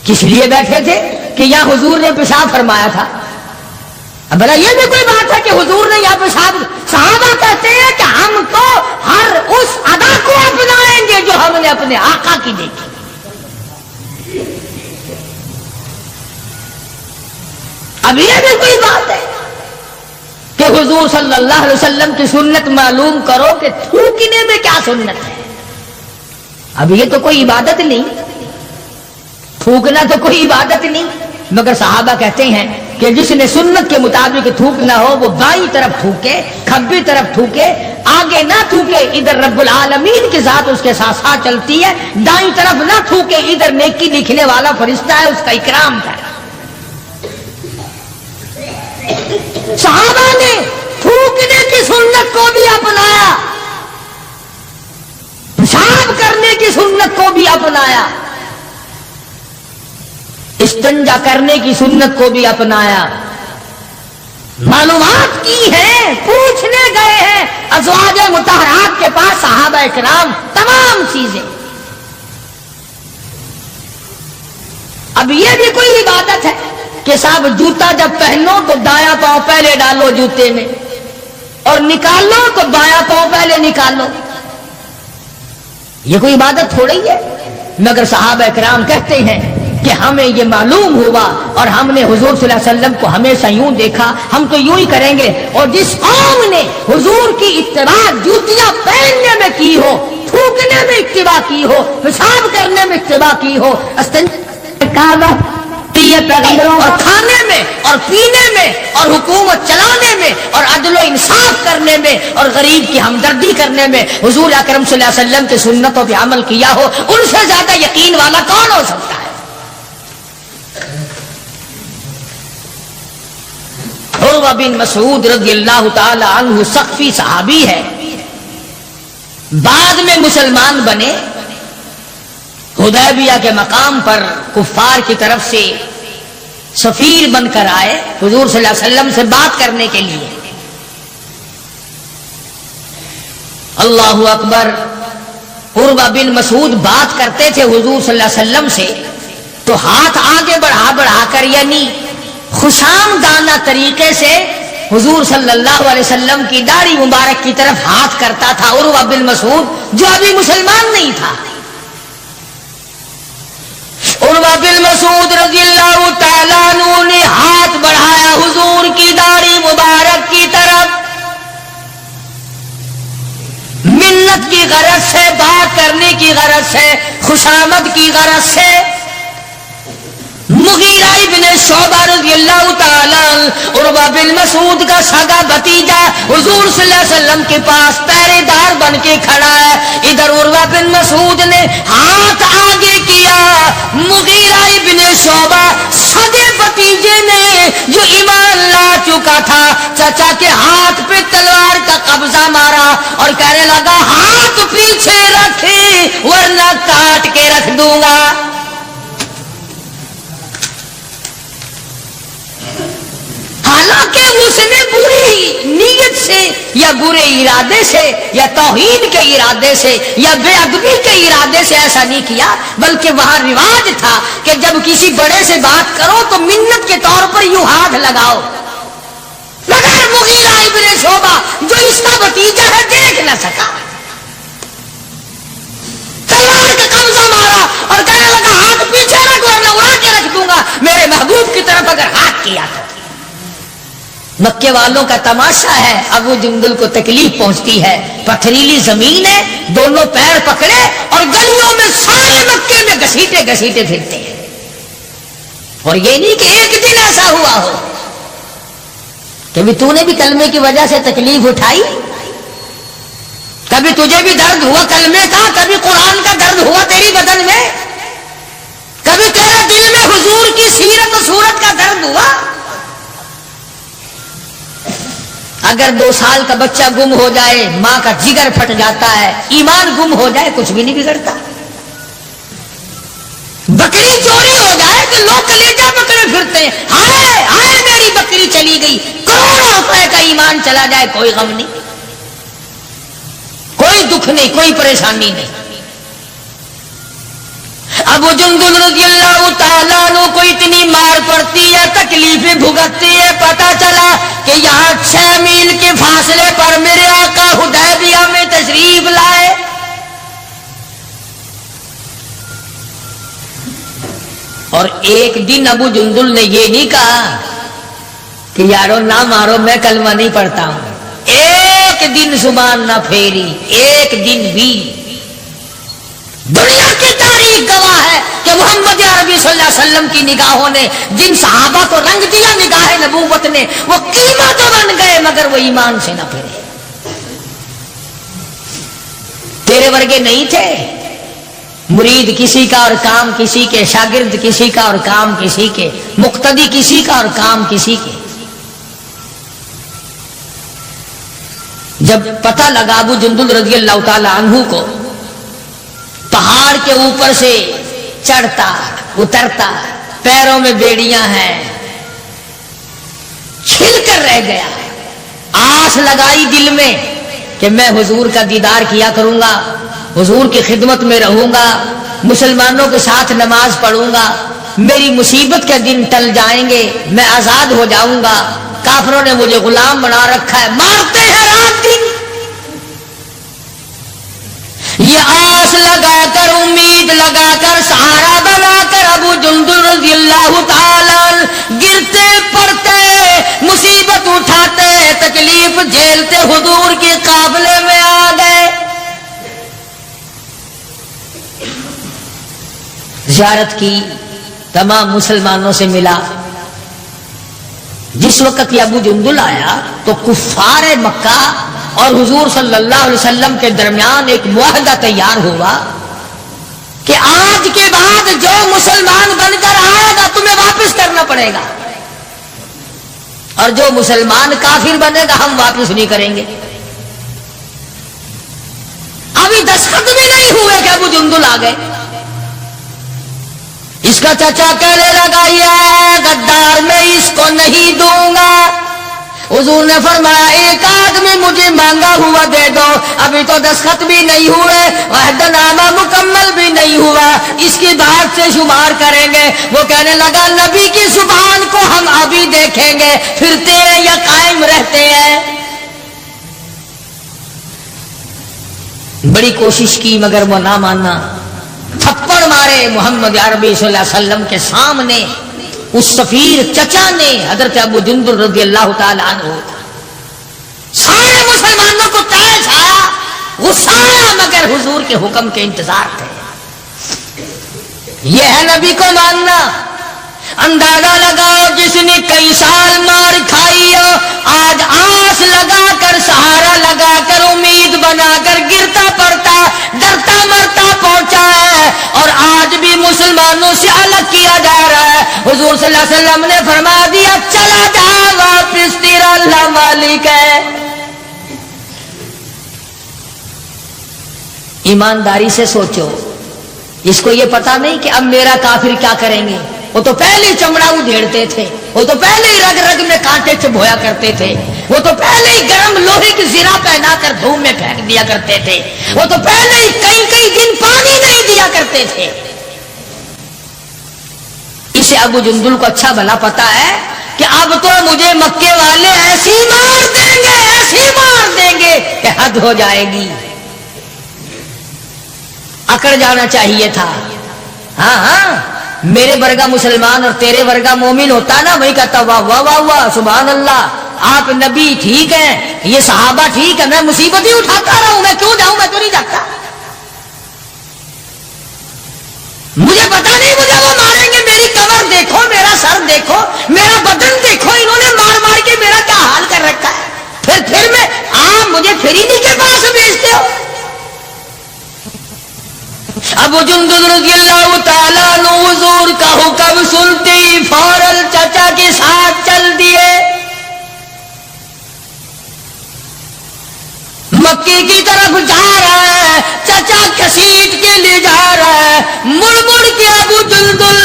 کس لیے بیٹھے تھے؟ کہ یہاں حضور نے پیشاب فرمایا تھا۔ اب بھلا یہ بھی کوئی بات ہے کہ حضور نے یہاں پیشاب، صحابہ کہتے ہیں کہ ہم تو ہر اس ادا کو اپنائیں گے جو ہم نے اپنے آقا کی دیکھی۔ اب یہ بھی کوئی بات ہے کہ حضور صلی اللہ علیہ وسلم کی سنت معلوم کرو کہ تھوکنے میں کیا سنت ہے؟ اب یہ تو کوئی عبادت نہیں، تھوکنا تو کوئی عبادت نہیں، مگر صحابہ کہتے ہیں کہ جس نے سنت کے مطابق تھوکنا ہو وہ بائیں طرف تھوکے، کھبی طرف تھوکے، آگے نہ تھوکے، ادھر رب العالمین کی ذات اس کے ساتھ ساتھ چلتی ہے، دائیں طرف نہ تھوکے، ادھر نیکی لکھنے والا فرشتہ ہے اس کا اکرام کرے۔ صحابہ نے تھوکنے کی سنت کو بھی اپنایا، پیشاب کرنے کی سنت کو بھی اپنایا، استنجا کرنے کی سنت کو بھی اپنایا، معلومات کی ہیں، پوچھنے گئے ہیں ازواج مطہرات کے پاس صحابہ کرام تمام چیزیں۔ اب یہ بھی کوئی عبادت ہے کہ صاحب جوتا جب پہنو تو دایاں پاؤں پہلے ڈالو جوتے میں اور نکالو تو بایاں پاؤں پہلے نکالو؟ یہ کوئی عبادت تھوڑی ہے، مگر صحابہ کرام کہتے ہیں کہ ہمیں یہ معلوم ہوا اور ہم نے حضور صلی اللہ علیہ وسلم کو ہمیشہ یوں دیکھا، ہم تو یوں ہی کریں گے۔ اور جس قوم نے حضور کی اتباع جوتیاں پہننے میں کی ہو، تھوکنے میں اتباع کی ہو، پیشاب کرنے میں اتباع کی ہو، اور کھانے میں اور پینے میں اور حکومت چلانے میں اور عدل و انصاف کرنے میں اور غریب کی ہمدردی کرنے میں حضور اکرم صلی اللہ علیہ وسلم کی سنتوں پہ عمل کیا ہو، ان سے زیادہ یقین والا کون ہو سکتا ہے؟ عروہ بن مسعود رضی اللہ تعالی عنہ سقفی صحابی ہے، بعد میں مسلمان بنے، حدیبیہ کے مقام پر کفار کی طرف سے سفیر بن کر آئے حضور صلی اللہ علیہ وسلم سے بات کرنے کے لیے۔ اللہ اکبر، عروہ بن مسعود بات کرتے تھے حضور صلی اللہ علیہ وسلم سے تو ہاتھ آگے بڑھا کر یعنی خوشامدانہ طریقے سے حضور صلی اللہ علیہ وسلم کی داڑھی مبارک کی طرف ہاتھ کرتا تھا عروہ بن مسعود، جو ابھی مسلمان نہیں تھا۔ عروہ بن مسعود رضی اللہ تعالیٰ عنہ نے ہاتھ بڑھایا حضور کی داڑھی مبارک کی طرف، منت کی غرض سے، بات کرنے کی غرض سے، خوشامد کی غرض سے۔ مغیرہ ابن شعبہ رضی اللہ تعالیٰ عروہ بن مسعود کا سگا بھتیجا حضور صلی اللہ علیہ وسلم کے پاس پہرے دار بن کے کھڑا ہے۔ ادھر عروہ بن مسعود نے ہاتھ آگے کیا، مغیرہ ابن شعبہ سگے بھتیجے نے جو ایمان لا چکا تھا چچا کے ہاتھ پہ تلوار کا قبضہ مارا اور کہنے لگا ہاتھ پیچھے رکھے ورنہ کاٹ کے رکھ دوں گا۔ حالانکہ اس نے بری نیت سے یا برے ارادے سے یا توہین کے ارادے سے یا بے ادبی کے ارادے سے ایسا نہیں کیا، بلکہ وہاں رواج تھا کہ جب کسی بڑے سے بات کرو تو منت کے طور پر یوں ہاتھ لگاؤ، مگر مغیرہ ابن شعبہ جو اس کا بھتیجا ہے دیکھ نہ سکا، تلوار کا قبضہ مارا اور کہنے لگا ہاتھ پیچھے رکھ ورنہ اڑا کے رکھ دوں گا میرے محبوب کی طرف اگر ہاتھ کیا تو۔ مکے والوں کا تماشا ہے، ابو جندل کو تکلیف پہنچتی ہے، پتھریلی زمین ہے، دونوں پیر پکڑے اور گلیوں میں سارے مکے میں گھسیٹے گھسیٹے پھرتے ہیں، اور یہ نہیں کہ ایک دن ایسا ہوا ہو کبھی تو نے بھی کلمے کی وجہ سے تکلیف اٹھائی، کبھی تجھے بھی درد ہوا کلمے کا، کبھی قرآن کا درد ہوا تیری بدن میں، کبھی تیرے دل میں حضور کی سیرت و صورت کا درد ہوا۔ اگر 2 سال کا بچہ گم ہو جائے ماں کا جگر پھٹ جاتا ہے، ایمان گم ہو جائے کچھ بھی نہیں بگڑتا، بکری چوری ہو جائے تو لوگ کلیجہ پکڑے پھرتے ہیں، ہائے ہائے میری بکری چلی گئی، کروڑوں روپے کا ایمان چلا جائے کوئی غم نہیں، کوئی دکھ نہیں، کوئی پریشانی نہیں۔ ابو جندل رضی اللہ تعالیٰ عنہ کو اتنی مار پڑتی ہے، تکلیفیں بھگتتی ہے، پتہ چلا کہ یہاں 6 میل کے فاصلے پر میرے آقا حدیبیہ میں تشریف لائے۔ اور ایک دن ابو جندل نے یہ نہیں کہا کہ یارو نہ مارو میں کلمہ نہیں پڑھتا ہوں، ایک دن زبان نہ پھیری، ایک دن بھی۔ دنیا کی تاریخ گواہ ہے کہ محمد عربی صلی اللہ علیہ وسلم کی نگاہوں نے جن صحابہ کو رنگ دیا نگاہ نبوت نے، وہ قیمت بن گئے مگر وہ ایمان سے نہ پھرے۔ تیرے ورگے نہیں تھے، مرید کسی کا اور کام کسی کے، شاگرد کسی کا اور کام کسی کے، مقتدی کسی کا اور کام کسی کے۔ جب پتہ لگا ابو جندل رضی اللہ تعالی عنہ کو پہاڑ کے اوپر سے چڑھتا اترتا، پیروں میں بیڑیاں ہیں، چھل کر رہ گیا، آس لگائی دل میں کہ میں حضور کا دیدار کیا کروں گا، حضور کی خدمت میں رہوں گا، مسلمانوں کے ساتھ نماز پڑھوں گا، میری مصیبت کے دن ٹل جائیں گے، میں آزاد ہو جاؤں گا، کافروں نے مجھے غلام بنا رکھا ہے، مارتے ہیں رات دن۔ یہ آس لگا کر، امید لگا کر، سہارا بنا کر ابو جندل رضی اللہ تعالی گرتے پڑتے، مصیبت اٹھاتے، تکلیف جھیلتے حضور کے قافلے میں آ گئے۔ زیارت کی، تمام مسلمانوں سے ملا۔ جس وقت یہ ابو جندل آیا تو کفار مکہ اور حضور صلی اللہ علیہ وسلم کے درمیان ایک معاہدہ تیار ہوا کہ آج کے بعد جو مسلمان بن کر آئے گا تمہیں واپس کرنا پڑے گا، اور جو مسلمان کافر بنے گا ہم واپس نہیں کریں گے۔ ابھی دستخط بھی نہیں ہوئے کہ ابو جندل آ گئے۔ اس کا چچا کہنے لگا یہ غدار میں اس کو نہیں دوں گا۔ حضور نے فرمایا ایک آدمی مجھے مانگا ہوا دے دو، ابھی تو دستخط بھی نہیں ہوئے، عہد نامہ مکمل بھی نہیں ہوا، اس کی بات سے شمار کریں گے۔ وہ کہنے لگا نبی کی زبان کو ہم ابھی دیکھیں گے، پھرتے ہیں یا قائم رہتے ہیں۔ بڑی کوشش کی مگر وہ نہ ماننا، تھپڑ مارے محمد عربی صلی اللہ علیہ وسلم کے سامنے اس سفیر چچا نے حضرت ابو جندل رضی اللہ تعالی عنہ. سارے مسلمانوں کو تیش آیا، غصہ آیا، مگر حضور کے حکم کے انتظار تھے. یہ ہے نبی کو ماننا. اندازہ لگاؤ جس نے کئی سال مار کھائی ہو، آج آس لگا کر، سہارا لگا کر، امید بنا کر گرتا پڑتا ڈرتا مرتا پہنچا ہے، اور آج بھی مسلمانوں سے الگ کیا جا رہا ہے. حضور صلی اللہ علیہ وسلم نے فرما دیا چلا جا واپس، تیرا اللہ مالک ہے. ایمانداری سے سوچو، اس کو یہ پتا نہیں کہ اب میرا کافر کیا کریں گے. وہ تو پہلے ہی چمڑا ادھیڑتے تھے، وہ تو پہلے ہی رگ رگ میں کانٹے چبھویا کرتے تھے، وہ تو پہلے ہی گرم لوہے کی زرہ پہنا کر دھوم میں پھینک دیا کرتے تھے، وہ تو پہلے ہی کئی کئی دن پانی نہیں دیا کرتے تھے. اسے ابو جندل کو اچھا بھلا پتا ہے کہ اب تو مجھے مکے والے ایسی مار دیں گے، ایسی مار دیں گے کہ حد ہو جائے گی. اکڑ جانا چاہیے تھا. ہاں ہاں، میرے ورگا مسلمان اور تیرے ورگا مومن ہوتا نا، وہی کہتا واہ واہ واہ واہ سبحان اللہ، آپ نبی ٹھیک ہیں، یہ صحابہ ٹھیک ہے، میں مصیبت ہی اٹھاتا رہا ہوں، میں کیوں جاؤں، میں تو نہیں جاتا. مجھے پتا نہیں مجھے وہ ماریں گے. میری کمر دیکھو، میرا سر دیکھو، میرا بدن دیکھو، انہوں نے مار مار کے میرا کیا حال کر رکھا ہے. پھر میں آپ مجھے فریدی کے پاس بھیجتے ہو. ابو جندل رضی اللہ تعالیٰ عنہ حضور کا حکم سنتے ہی فوراً چچا کے ساتھ چل دیے. مکے کی طرف جا رہا ہے، چچا گھسیٹ کے لے جا رہا ہے. مڑ مڑ کے ابو جندل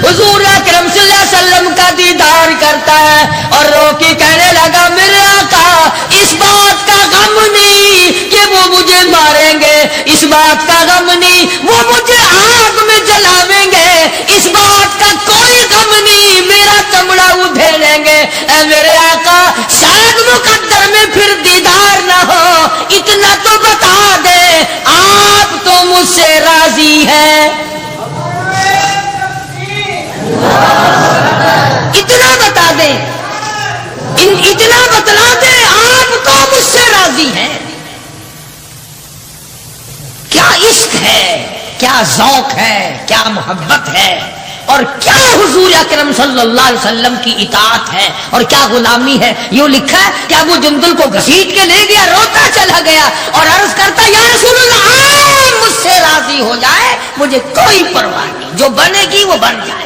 حضور اکرم صلی اللہ علیہ وسلم کا دیدار کرتا ہے اور رو کے کہنے لگا میرے آقا، اس بات کا غم نہیں کہ وہ مجھے ماریں گے، اس بات کا غم نہیں وہ مجھے آگ میں جلاویں گے، اس بات کا کوئی غم نہیں میرا چمڑا ادھیڑیں گے. اے میرے آقا، شاید مقدر میں پھر دیدار نہ ہو، اتنا تو بتا دے آپ تو مجھ سے راضی ہیں. اتنا بتا دیں، اتنا بتلا دیں آپ تو مجھ سے راضی ہیں. کیا عشق ہے، کیا ذوق ہے، کیا محبت ہے، اور کیا حضور اکرم صلی اللہ علیہ وسلم کی اطاعت ہے اور کیا غلامی ہے. یوں لکھا ہے کہ ابو جندل کو گھسیٹ کے لے گیا، روتا چلا گیا اور عرض کرتا یا رسول اللہ آپ مجھ سے راضی ہو جائے، مجھے کوئی پرواہ نہیں، جو بنے گی وہ بن جائے.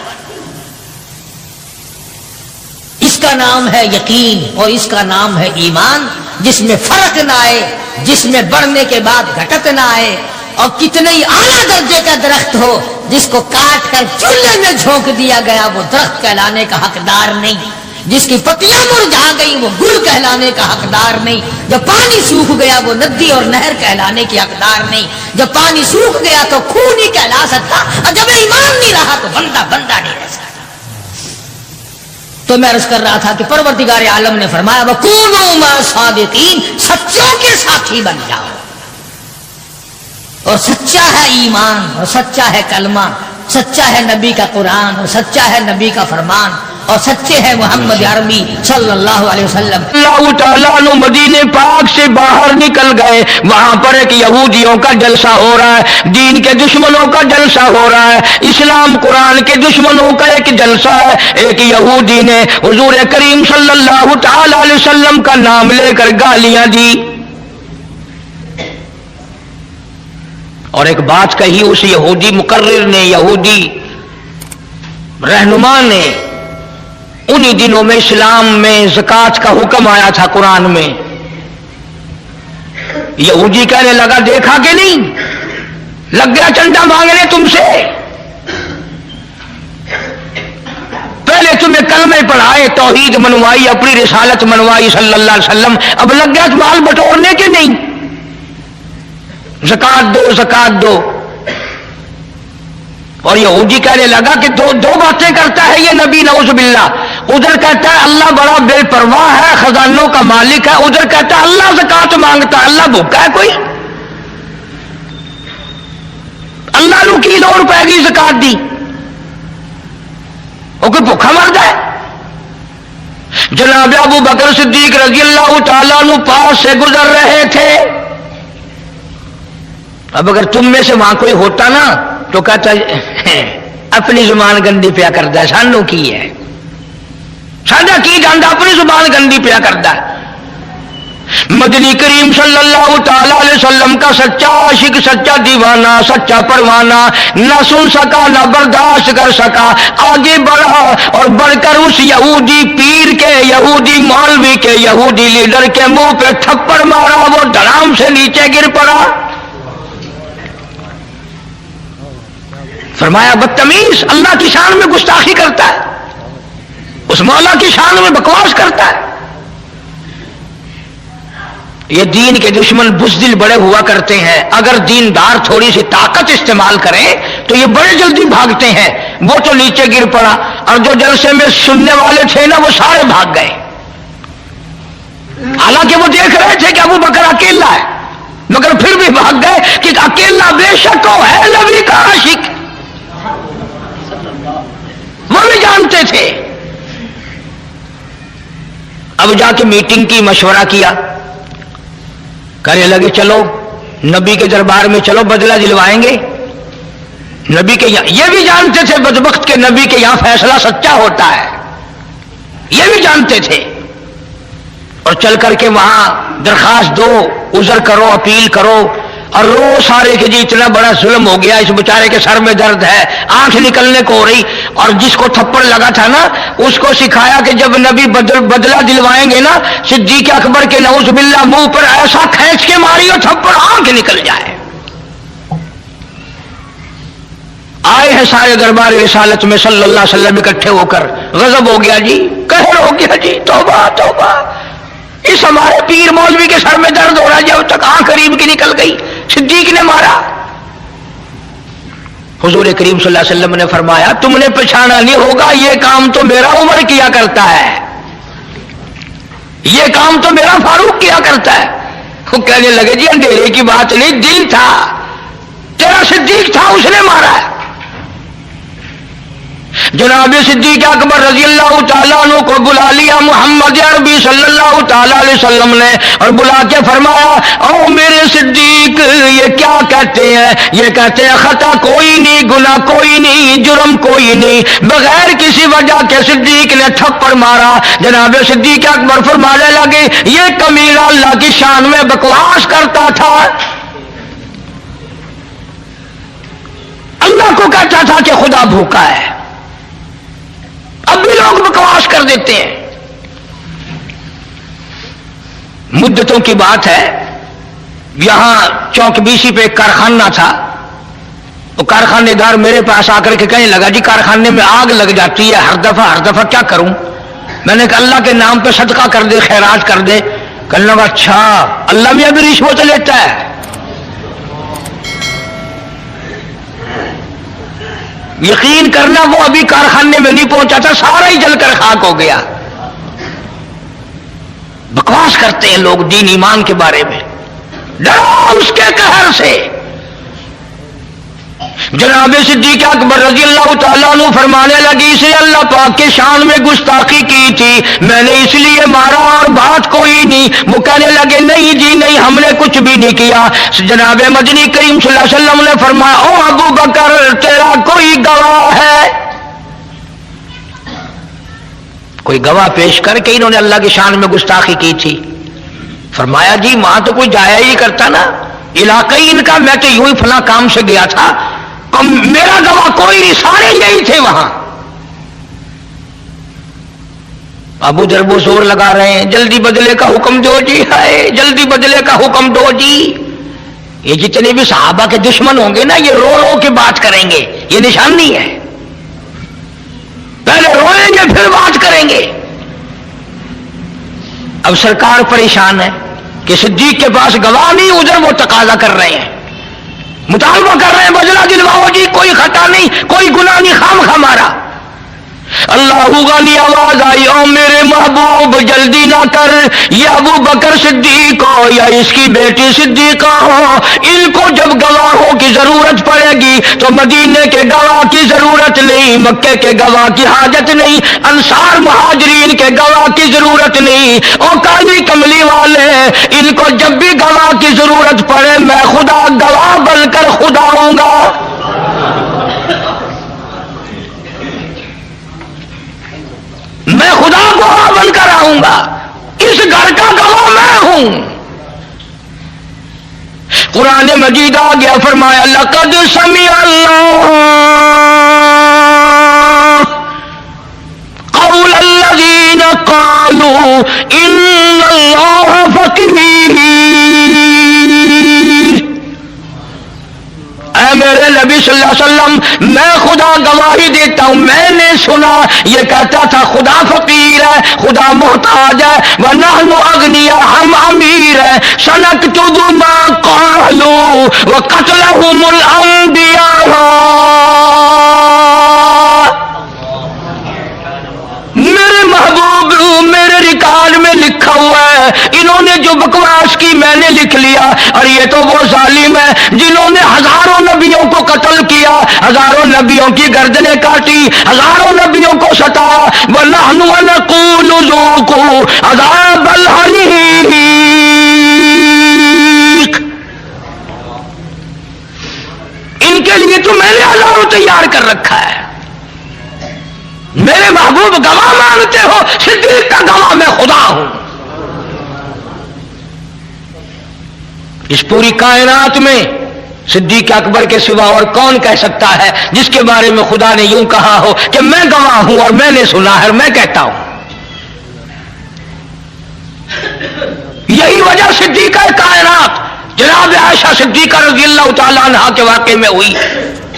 اس کا نام ہے یقین اور اس کا نام ہے ایمان، جس میں فرق نہ آئے، جس میں بڑھنے کے بعد گھٹت نہ آئے. اور کتنے ہی اعلیٰ درجے کا درخت ہو، جس کو کاٹ کر چولہے میں جھونک دیا گیا وہ درخت کہلانے کا حقدار نہیں. جس کی پتیاں مرجھا گئی وہ گل کہلانے کا حقدار نہیں. جب پانی سوکھ گیا وہ ندی اور نہر کہلانے کی حقدار نہیں. جب پانی سوکھ گیا تو خون نہیں کہلا سکتا، اور جب ایمان نہیں رہا تو بندہ بندہ نہیں رہ سکتا. تو میں عرض کر رہا تھا کہ پروردگار عالم نے فرمایا وَكُونُوا مَعَ الصَّادِقِينَ، سچوں کے ساتھی بن جاؤ. اور سچا ہے ایمان، اور سچا ہے کلمہ، سچا ہے نبی کا قرآن، اور سچا ہے نبی کا فرمان، اور سچے ہیں محمد عربی صلی اللہ علیہ وسلم. اللہ تعالیٰ عنہ مدینے پاک سے باہر نکل گئے. وہاں پر ایک یہودیوں کا جلسہ ہو رہا ہے، دین کے دشمنوں کا جلسہ ہو رہا ہے، اسلام قرآن کے دشمنوں کا ایک جلسہ ہے. ایک یہودی نے حضور کریم صلی اللہ تعالیٰ علیہ وسلم کا نام لے کر گالیاں دی اور ایک بات کہی اس یہودی مقرر نے، یہودی رہنما نے. انہی دنوں میں اسلام میں زکوٰۃ کا حکم آیا تھا قرآن میں. یہودی کہنے لگا دیکھا کہ نہیں، لگ گیا چندہ مانگنے تم سے. پہلے تمہیں کلمے پڑھائے، توحید منوائی، اپنی رسالت منوائی صلی اللہ علیہ وسلم، اب لگ گیا مال بٹورنے کے نہیں، زکوٰۃ دو زکوٰۃ دو. اور یہودی کہنے لگا کہ دو باتیں کرتا ہے یہ نبی نعوذ باللہ. ادھر کہتا ہے اللہ بڑا بے پرواہ ہے، خزانوں کا مالک ہے، ادھر کہتا ہے اللہ زکوٰۃ مانگتا ہے، اللہ بھوکا ہے کوئی؟ اللہ نو کی 2 روپے کی زکات دی؟ وہ کوئی بھوکا مرد ہے؟ جناب ابو بکر صدیق رضی اللہ تعالیٰ عنہ پاس سے گزر رہے تھے. اب اگر تم میں سے وہاں کوئی ہوتا نا تو کہتا اپنی زبان گندی پیا کرتا ہے، سانو کی ہے، ساڈا کی جانتا، اپنی زبان گندی پیا کرتا ہے. مدنی کریم صلی اللہ تعالی علیہ وسلم کا سچا عاشق، سچا دیوانہ، سچا پروانہ نہ سن سکا نہ برداشت کر سکا، آگے بڑھا اور بڑھ کر اس یہودی پیر کے، یہودی مولوی کے، یہودی لیڈر کے منہ پہ تھپڑ مارا، وہ دھڑام سے نیچے گر پڑا. فرمایا بدتمیز، اللہ کی شان میں گستاخی کرتا ہے، اس مولا کی شان میں بکواس کرتا ہے. یہ دین کے دشمن بزدل بڑے ہوا کرتے ہیں، اگر دیندار تھوڑی سی طاقت استعمال کریں تو یہ بڑے جلدی بھاگتے ہیں. وہ تو نیچے گر پڑا اور جو جلسے میں سننے والے تھے نا وہ سارے بھاگ گئے، حالانکہ وہ دیکھ رہے تھے کہ ابو بکر اکیلا ہے، مگر پھر بھی بھاگ گئے کہ اکیلا بے شک وہ ہے نبی کا عاشق. وہ بھی جانتے تھے. اب جا کے میٹنگ کی، مشورہ کیا، کہنے لگے چلو نبی کے دربار میں چلو، بدلہ دلوائیں گے. نبی کے یہاں، یہ بھی جانتے تھے بدبخت کے نبی کے یہاں فیصلہ سچا ہوتا ہے، یہ بھی جانتے تھے. اور چل کر کے وہاں درخواست دو، عذر کرو، اپیل کرو اور رو سارے کہ جی اتنا بڑا ظلم ہو گیا، اس بیچارے کے سر میں درد ہے، آنکھ نکلنے کو ہو رہی. اور جس کو تھپڑ لگا تھا نا اس کو سکھایا کہ جب نبی بدلہ دلوائیں گے نا صدیق اکبر کے نعوذ باللہ منہ پر ایسا کھینچ کے ماری اور تھپڑ آنکھ نکل جائے. آئے ہیں سارے دربار رسالت میں صلی اللہ علیہ وسلم اکٹھے ہو کر، غضب ہو گیا جی، قہر ہو گیا جی، توبہ توبہ، اس ہمارے پیر مولوی کے سر میں درد ہو رہا ہے، جب تک آنکھ قریب کی نکل گئی صدیق نے مارا. حضور کریم صلی اللہ علیہ وسلم نے فرمایا تم نے پہچانا نہیں ہوگا، یہ کام تو میرا عمر کیا کرتا ہے، یہ کام تو میرا فاروق کیا کرتا ہے. وہ کہنے لگے جی اندھیرے کی بات نہیں، دل تھا، تیرا صدیق تھا، اس نے مارا ہے. جناب صدیق اکبر رضی اللہ تعالیٰ عنہ کو بلا لیا محمد عربی صلی اللہ تعالیٰ علیہ وسلم نے اور بلا کے فرمایا او میرے صدیق، یہ کیا کہتے ہیں؟ یہ کہتے ہیں خطا کوئی نہیں، گناہ کوئی نہیں، جرم کوئی نہیں، بغیر کسی وجہ کے صدیق نے تھپڑ مارا. جناب صدیق اکبر فرمانے لگے یہ کمینہ اللہ کی شان میں بکواس کرتا تھا، اللہ کو کہتا تھا کہ خدا بھوکا ہے. اب بھی لوگ بکواس کر دیتے ہیں. مدتوں کی بات ہے، یہاں چوک بیسی پہ ایک کارخانہ تھا. وہ کارخانے دار میرے پاس آ کر کے کہنے لگا جی کارخانے میں آگ لگ جاتی ہے ہر دفعہ کیا کروں؟ میں نے کہا اللہ کے نام پہ صدقہ کر دے، خیرات کر دے. کہنے لگا اچھا اللہ میں بھی رشوت لیتا ہے. یقین کرنا وہ ابھی کارخانے میں نہیں پہنچا تھا، سارا ہی جل کر خاک ہو گیا. بکواس کرتے ہیں لوگ دین ایمان کے بارے میں، ڈرو اس کے قہر سے. جناب صدیق اکبر رضی اللہ تعالیٰ عنہ فرمانے لگی اسے اللہ پاک کے شان میں گستاخی کی تھی، میں نے اس لیے مارا اور بات کوئی نہیں. وہ کہنے لگے نہیں جی نہیں، ہم نے کچھ بھی نہیں کیا. جناب مدنی کریم صلی اللہ علیہ وسلم نے فرمایا او ابو بکر تیرا کوئی گواہ ہے؟ کوئی گواہ پیش کر کے انہوں نے اللہ کی شان میں گستاخی کی تھی. فرمایا جی وہاں تو کوئی جایا ہی کرتا نا، علاقائی ان کا، میں تو یوں ہی فلاں کام سے گیا تھا، میرا گواہ کوئی نہیں، سارے یہی تھے وہاں. ابو دربو زور لگا رہے ہیں جلدی بدلے کا حکم دو جی، ہائے جلدی بدلے کا حکم دو جی. یہ جتنے بھی صحابہ کے دشمن ہوں گے نا یہ رو رو کے بات کریں گے، یہ نشانی ہے، پہلے روئیں گے پھر بات کریں گے. اب سرکار پریشان ہے کہ صدیق کے پاس گواہ نہیں، ادھر وہ تقاضا کر رہے ہیں، مطالبہ کر رہے ہیں بدلہ دلواؤ جی، کوئی خطا نہیں، کوئی گناہ نہیں، خام خامارا. اللہ غنی آواز آئی او میرے محبوب جلدی نہ کر، یہ ابو بکر صدیق ہو یا اس کی بیٹی صدیقہ ہو، ان کو جب گواہوں کی ضرورت پڑے گی تو مدینے کے گواہ کی ضرورت نہیں، مکے کے گواہ کی حاجت نہیں، انصار مہاجرین کے گواہ کی ضرورت نہیں، اور کالی کملی والے ان کو جب بھی گواہ کی ضرورت پڑے میں خدا گواہ بن کر خدا ہوں گا۔ میں خدا گواہ بن کر آؤں گا، اس گھر کا گواہ میں ہوں۔ قرآن مجید آ گیا، فرمایا لقد سمع اللہ قول الذین قالوا ان اللہ فقیر۔ اے میرے نبی صلی اللہ علیہ وسلم، میں خدا گواہی دیتا ہوں، میں نے سنا یہ کہتا تھا خدا فقیر ہے، خدا محتاج ہے، وَنَحْنُ أَغْنِيَاءُ، ہم امیر ہیں، سَنَكْتُبُ مَا قَالُوا وَقَتْلَهُمُ الْأَنْبِيَاءَ۔ میرے محبوب میرے ریکارڈ میں لکھا ہوا ہے، انہوں نے جو بکواس کی میں نے لکھ لیا، اور یہ تو وہ ظالم ہے جنہوں نے ہزاروں نبیوں کو قتل کیا، ہزاروں نبیوں کی گردنیں کاٹی، ہزاروں نبیوں کو ستایا، وَنَحْنُ نَقُولُ ذُوقُوا عَذَابَ الْحَرِيقِ۔ ان کے لیے تو میں نے ہزاروں تیار کر رکھا ہے۔ میرے محبوب گواہ مانتے ہو، صدیق کا گواہ میں خدا ہوں۔ اس پوری کائنات میں صدیق اکبر کے سوا اور کون کہہ سکتا ہے جس کے بارے میں خدا نے یوں کہا ہو کہ میں گواہ ہوں اور میں نے سنا ہے اور میں کہتا ہوں۔ یہی وجہ صدیقہ کائنات جناب عائشہ صدیقہ رضی اللہ تعالیٰ عنہا کے واقعے میں ہوئی،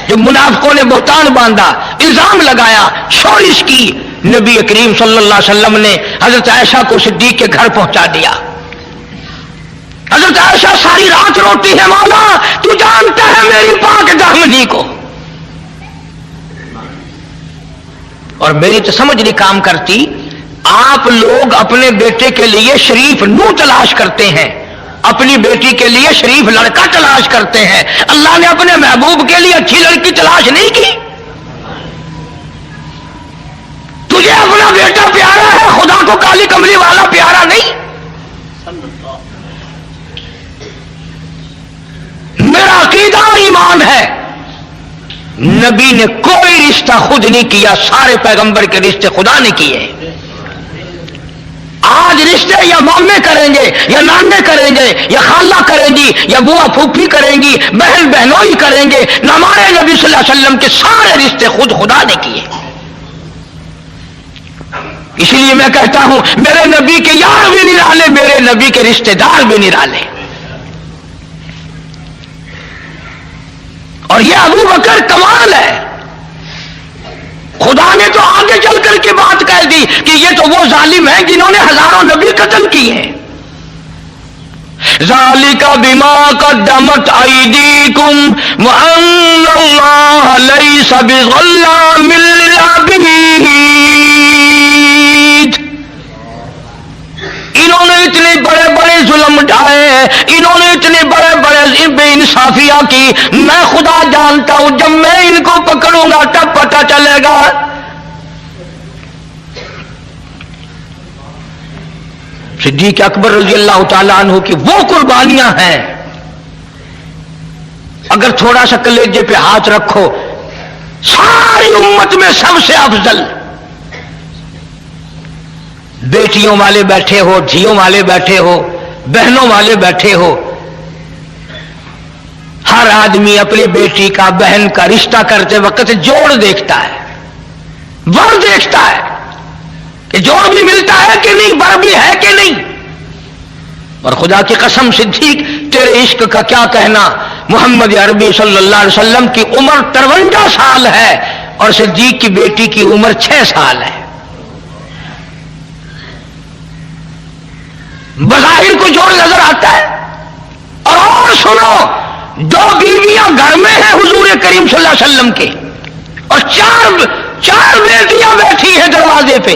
جب منافقوں نے بہتان باندھا، الزام لگایا، شورش کی، نبی کریم صلی اللہ علیہ وسلم نے حضرت عائشہ کو صدیق کے گھر پہنچا دیا۔ حضرت عائشہ ساری رات روتی ہے، مولا تو جانتا ہے میری پاک دامنی کو، اور میری تو سمجھ نہیں کام کرتی، آپ لوگ اپنے بیٹے کے لیے شریف نو تلاش کرتے ہیں، اپنی بیٹی کے لیے شریف لڑکا تلاش کرتے ہیں، اللہ نے اپنے محبوب کے لیے اچھی لڑکی تلاش نہیں کی؟ تجھے اپنا بیٹا پیارا ہے، خدا کو کالی کملی والا پیارا نہیں؟ میرا عقیدہ اور ایمان ہے نبی نے کوئی رشتہ خود نہیں کیا، سارے پیغمبر کے رشتے خدا نے کیے۔ آج رشتے یا مامے کریں گے یا نانے کریں گے یا خالہ کریں گی یا بوا پھوپھی کریں گی، بہن بہنوئی کریں گے، ہمارے نبی صلی اللہ علیہ وسلم کے سارے رشتے خود خدا نے کیے۔ اس لیے میں کہتا ہوں میرے نبی کے یار بھی نرالے، میرے نبی کے رشتے دار بھی نرالے۔ اور یہ ابو بکر کمال ہے، خدا نے تو آگے چل کر کے بات کہہ دی کہ یہ تو وہ ظالم ہیں جنہوں نے ہزاروں نبی قتل کیے ہیں۔ ذالک بما قدمت ایدیکم وان اللہ لیس بظلام للعبید۔ انہوں نے اتنے بڑے بڑے ظلم ڈھائے، انہوں نے اتنے بڑے بڑے بے انصافیاں کی، میں خدا جانتا ہوں جب میں ان کو پکڑوں گا تب پتہ چلے گا۔ صدیق اکبر رضی اللہ تعالیٰ عنہ کی وہ قربانیاں ہیں، اگر تھوڑا سا کلیجے پہ ہاتھ رکھو، ساری امت میں سب سے افضل۔ بیٹیوں والے بیٹھے ہو، دھیوں والے بیٹھے ہو، بہنوں والے بیٹھے ہو، ہر آدمی اپنی بیٹی کا بہن کا رشتہ کرتے وقت جوڑ دیکھتا ہے، ور دیکھتا ہے کہ جوڑ بھی ملتا ہے کہ نہیں، بر بھی ہے کہ نہیں۔ اور خدا کی قسم صدیق تیرے عشق کا کیا کہنا، محمد عربی صلی اللہ علیہ وسلم کی عمر 53 سال ہے اور صدیق کی بیٹی کی عمر 6 سال ہے۔ بظاہر کو جوڑ نظر آتا ہے، اور سنو، 2 بیویاں گھر میں ہیں حضور کریم صلی اللہ علیہ وسلم کے، اور چار بیٹیاں بیٹھی ہیں دروازے پہ۔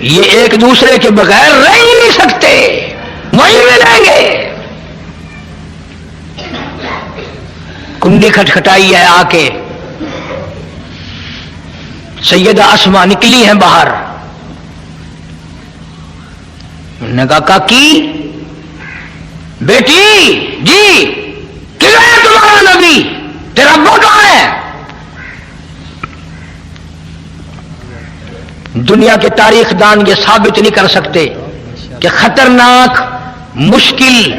یہ ایک دوسرے کے بغیر رہ ہی نہیں سکتے، وہیں ملیں گے۔ کنڈی کھٹکھٹائی ہے، آ کے سیدہ اسما نکلی ہیں باہر، نے کہا کاکی بیٹی جی کدھر ہے تمہارا نبی، تیرا ابا کہاں ہے؟ دنیا کے تاریخ دان یہ ثابت نہیں کر سکتے کہ خطرناک مشکل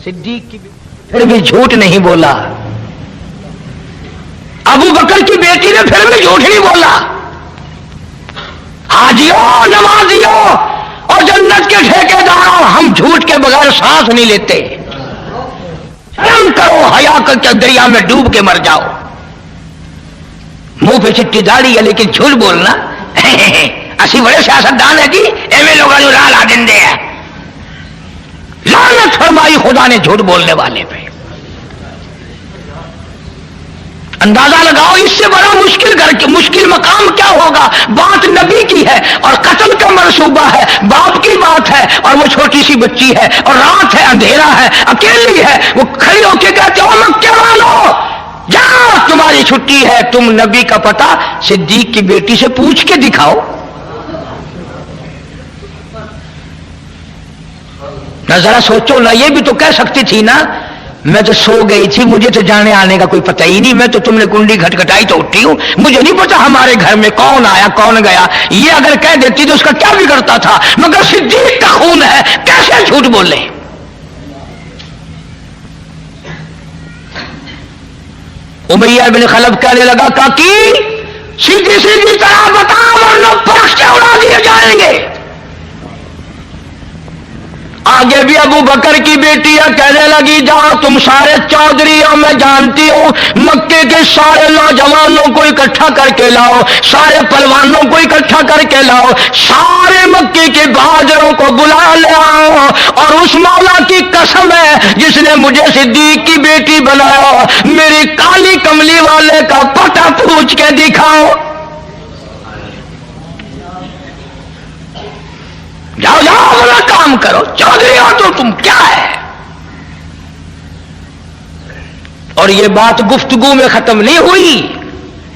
صدیق کی پھر بھی جھوٹ نہیں بولا، ابو بکر کی بیٹی نے پھر بھی جھوٹ نہیں بولا۔ حاجیوں، نمازیوں اور جنت کے ٹھیکیداروں، ہم جھوٹ کے بغیر سانس نہیں لیتے۔ شرم کرو، حیا کر کے دریا میں ڈوب کے مر جاؤ۔ منہ پہ چٹی داڑھی ہے لیکن جھوٹ بولنا اسی بڑے سیاستدان ہے جی، ایویں لوگ جو لا دیں دے ہیں۔ لعنت فرمائی خدا نے جھوٹ بولنے والے پہ۔ اندازہ لگاؤ اس سے بڑا مشکل مقام کیا ہوگا۔ بات نبی کی ہے اور قتل کا منصوبہ ہے، باپ کی بات ہے اور وہ چھوٹی سی بچی ہے اور رات ہے، اندھیرا ہے، اکیلی ہے، وہ کھڑی ہو کے کہتے ہو مکے والو جاؤ تمہاری چھٹی ہے، تم نبی کا پتہ صدیق کی بیٹی سے پوچھ کے دکھاؤ۔ نہ ذرا سوچو نا، یہ بھی تو کہہ سکتی تھی نا میں تو سو گئی تھی، مجھے تو جانے آنے کا کوئی پتہ ہی نہیں، میں تو تم نے کنڈی کھٹکھٹائی تو اٹھی ہوں، مجھے نہیں پتا ہمارے گھر میں کون آیا کون گیا۔ یہ اگر کہہ دیتی تو اس کا کیا بگڑتا تھا، مگر صدیق کا خون ہے، کیسے جھوٹ بولے۔ امیہ بن خلف کہنے لگا کاکی سیدھی سیدھی طرح بتا ورنہ فرش سے اڑا دیے جائیں گے۔ آگے بھی ابو بکر کی بیٹی ہے، کہنے لگی جاؤ تم سارے چودھری ہو، میں جانتی ہوں مکے کے سارے نوجوانوں کو اکٹھا کر کے لاؤ، سارے پہلوانوں کو اکٹھا کر کے لاؤ، سارے مکے کے بہادروں کو بلا لے آؤ، اور اس مولا کی قسم ہے جس نے مجھے صدیق کی بیٹی بنایا، میری کالی کملی والے کا پتہ پوچھ کے دکھاؤ۔ جاؤ جاؤ اپنا کام کرو، چودھری ہو تو تم کیا ہے۔ اور یہ بات گفتگو میں ختم نہیں ہوئی،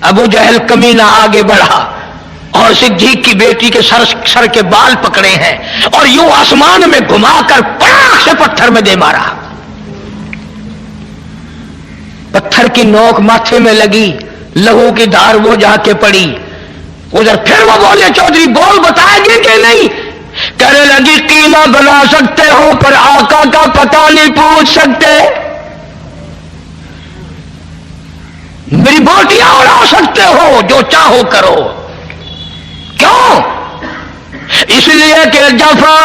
ابو جہل کمینہ آگے بڑھا اور صدیق کی بیٹی کے سر کے بال پکڑے ہیں اور یوں آسمان میں گھما کر پڑاخ سے پتھر میں دے مارا۔ پتھر کی نوک ماتھے میں لگی، لہو کی دھار وہ جا کے پڑی۔ ادھر پھر وہ بولے چودھری بول بتائے گے کہ نہیں؟ کہنے لگی قیمہ بنا سکتے ہو پر آقا کا پتہ نہیں پوچھ سکتے، میری بوٹیاں اڑا سکتے ہو، جو چاہو کرو۔ کیوں؟ اس لیے کہ جفا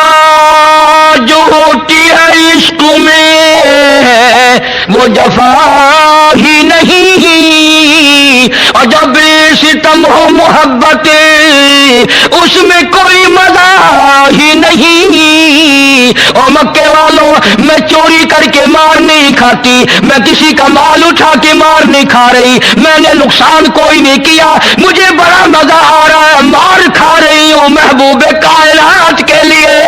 جو ہوتی ہے عشق میں وہ جفا ہی نہیں، اور جب ستم ہو محبت اس میں کوئی مزہ ہی نہیں۔ اور مکے والوں میں چوری کر کے مار نہیں کھاتی، میں کسی کا مال اٹھا کے مار نہیں کھا رہی، میں نے نقصان کوئی نہیں کیا، مجھے بڑا مزہ آ رہا ہے، مار کھا رہی ہوں محبوب کائنات کے لیے۔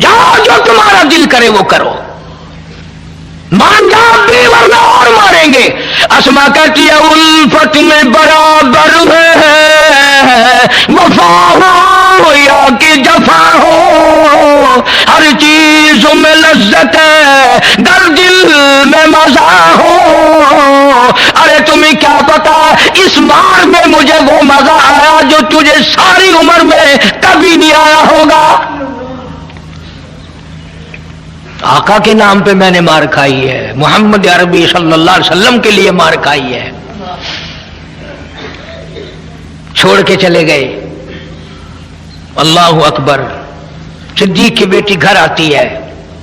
جاؤ جو تمہارا دل کرے وہ کرو، مان جاؤ بھی ورنہ اور ماریں گے۔ اسما کہتی ہے الفت میں برابر ہے، وفا ہو یا کہ جفا ہو، ہر چیز میں لذت ہے در دل میں مزہ ہو۔ ارے تمہیں کیا پتا اس مار میں مجھے وہ مزہ آیا جو تجھے ساری عمر میں کبھی نہیں آیا ہوگا۔ آقا کے نام پہ میں نے مار کھائی ہے، محمد عربی صلی اللہ علیہ وسلم کے لیے مار کھائی ہے۔ چھوڑ کے چلے گئے۔ اللہ اکبر۔ صدیق کی بیٹی گھر آتی ہے،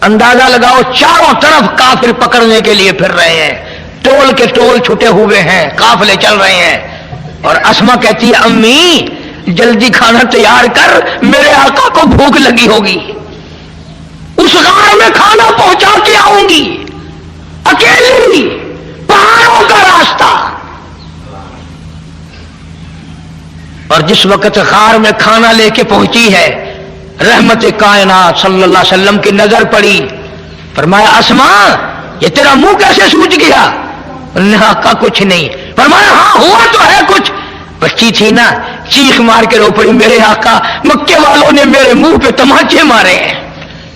اندازہ لگاؤ چاروں طرف کافر پکڑنے کے لیے پھر رہے ہیں، ٹول کے ٹول چھٹے ہوئے ہیں، قافلے چل رہے ہیں۔ اور اسما کہتی ہے امی جلدی کھانا تیار کر، میرے آقا کو بھوک لگی ہوگی، اس غار میں کھانا پہنچا کے آؤں گی، اکیلی پہاڑ راستہ. اور جس وقت غار میں کھانا لے کے پہنچی ہے رحمت کائنات صلی اللہ علیہ وسلم کی نظر پڑی. فرمایا اسماء یہ تیرا منہ کیسے سوج گیا؟ انہوں نے کہا کچھ نہیں. فرمایا ہاں ہوا تو ہے کچھ. بچی تھی نا, چیخ مار کے رو پڑی, میرے آقا مکے والوں نے میرے منہ پہ تماچے مارے ہیں,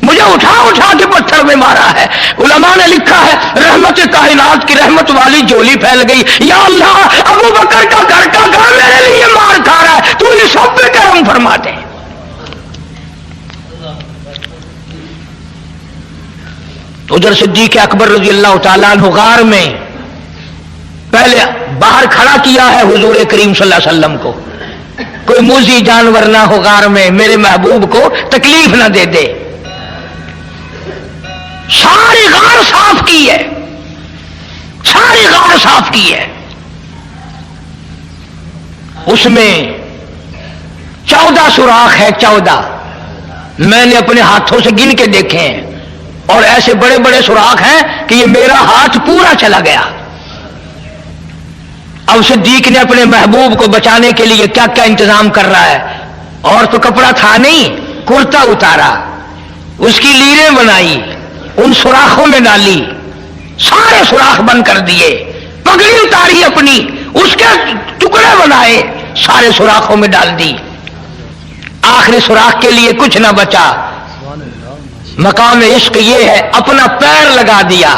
مجھے اٹھا اٹھا کے پتھر میں مارا ہے. علماء نے لکھا ہے رحمت کائنات کی رحمت والی جھولی پھیل گئی. یا اللہ ابو بکر کا گھر کا گھر میرے لیے مار کھا رہا ہے, تو انہیں سب پہ کرم فرما دے. ادھر صدیق اکبر رضی اللہ تعالیٰ عنہ غار میں پہلے باہر کھڑا کیا ہے حضور کریم صلی اللہ علیہ وسلم کو. کوئی موذی جانور نہ ہو غار میں, میرے محبوب کو تکلیف نہ دے دے. ساری غار صاف کی ہے, ساری غار صاف کی ہے. اس میں 14 سوراخ ہے, 14. میں نے اپنے ہاتھوں سے گن کے دیکھے ہیں, اور ایسے بڑے بڑے سوراخ ہیں کہ یہ میرا ہاتھ پورا چلا گیا. اب صدیق نے اپنے محبوب کو بچانے کے لیے کیا کیا انتظام کر رہا ہے. اور تو کپڑا تھا نہیں, کرتا اتارا, اس کی لیریں بنائی, ان سوراخوں میں ڈالی, سارے سوراخ بند کر دیے. پگڑی اتاری اپنی, اس کے ٹکڑے بنائے, سارے سوراخوں میں ڈال دی. آخری سوراخ کے لیے کچھ نہ بچا. مقام عشق یہ ہے اپنا پیر لگا دیا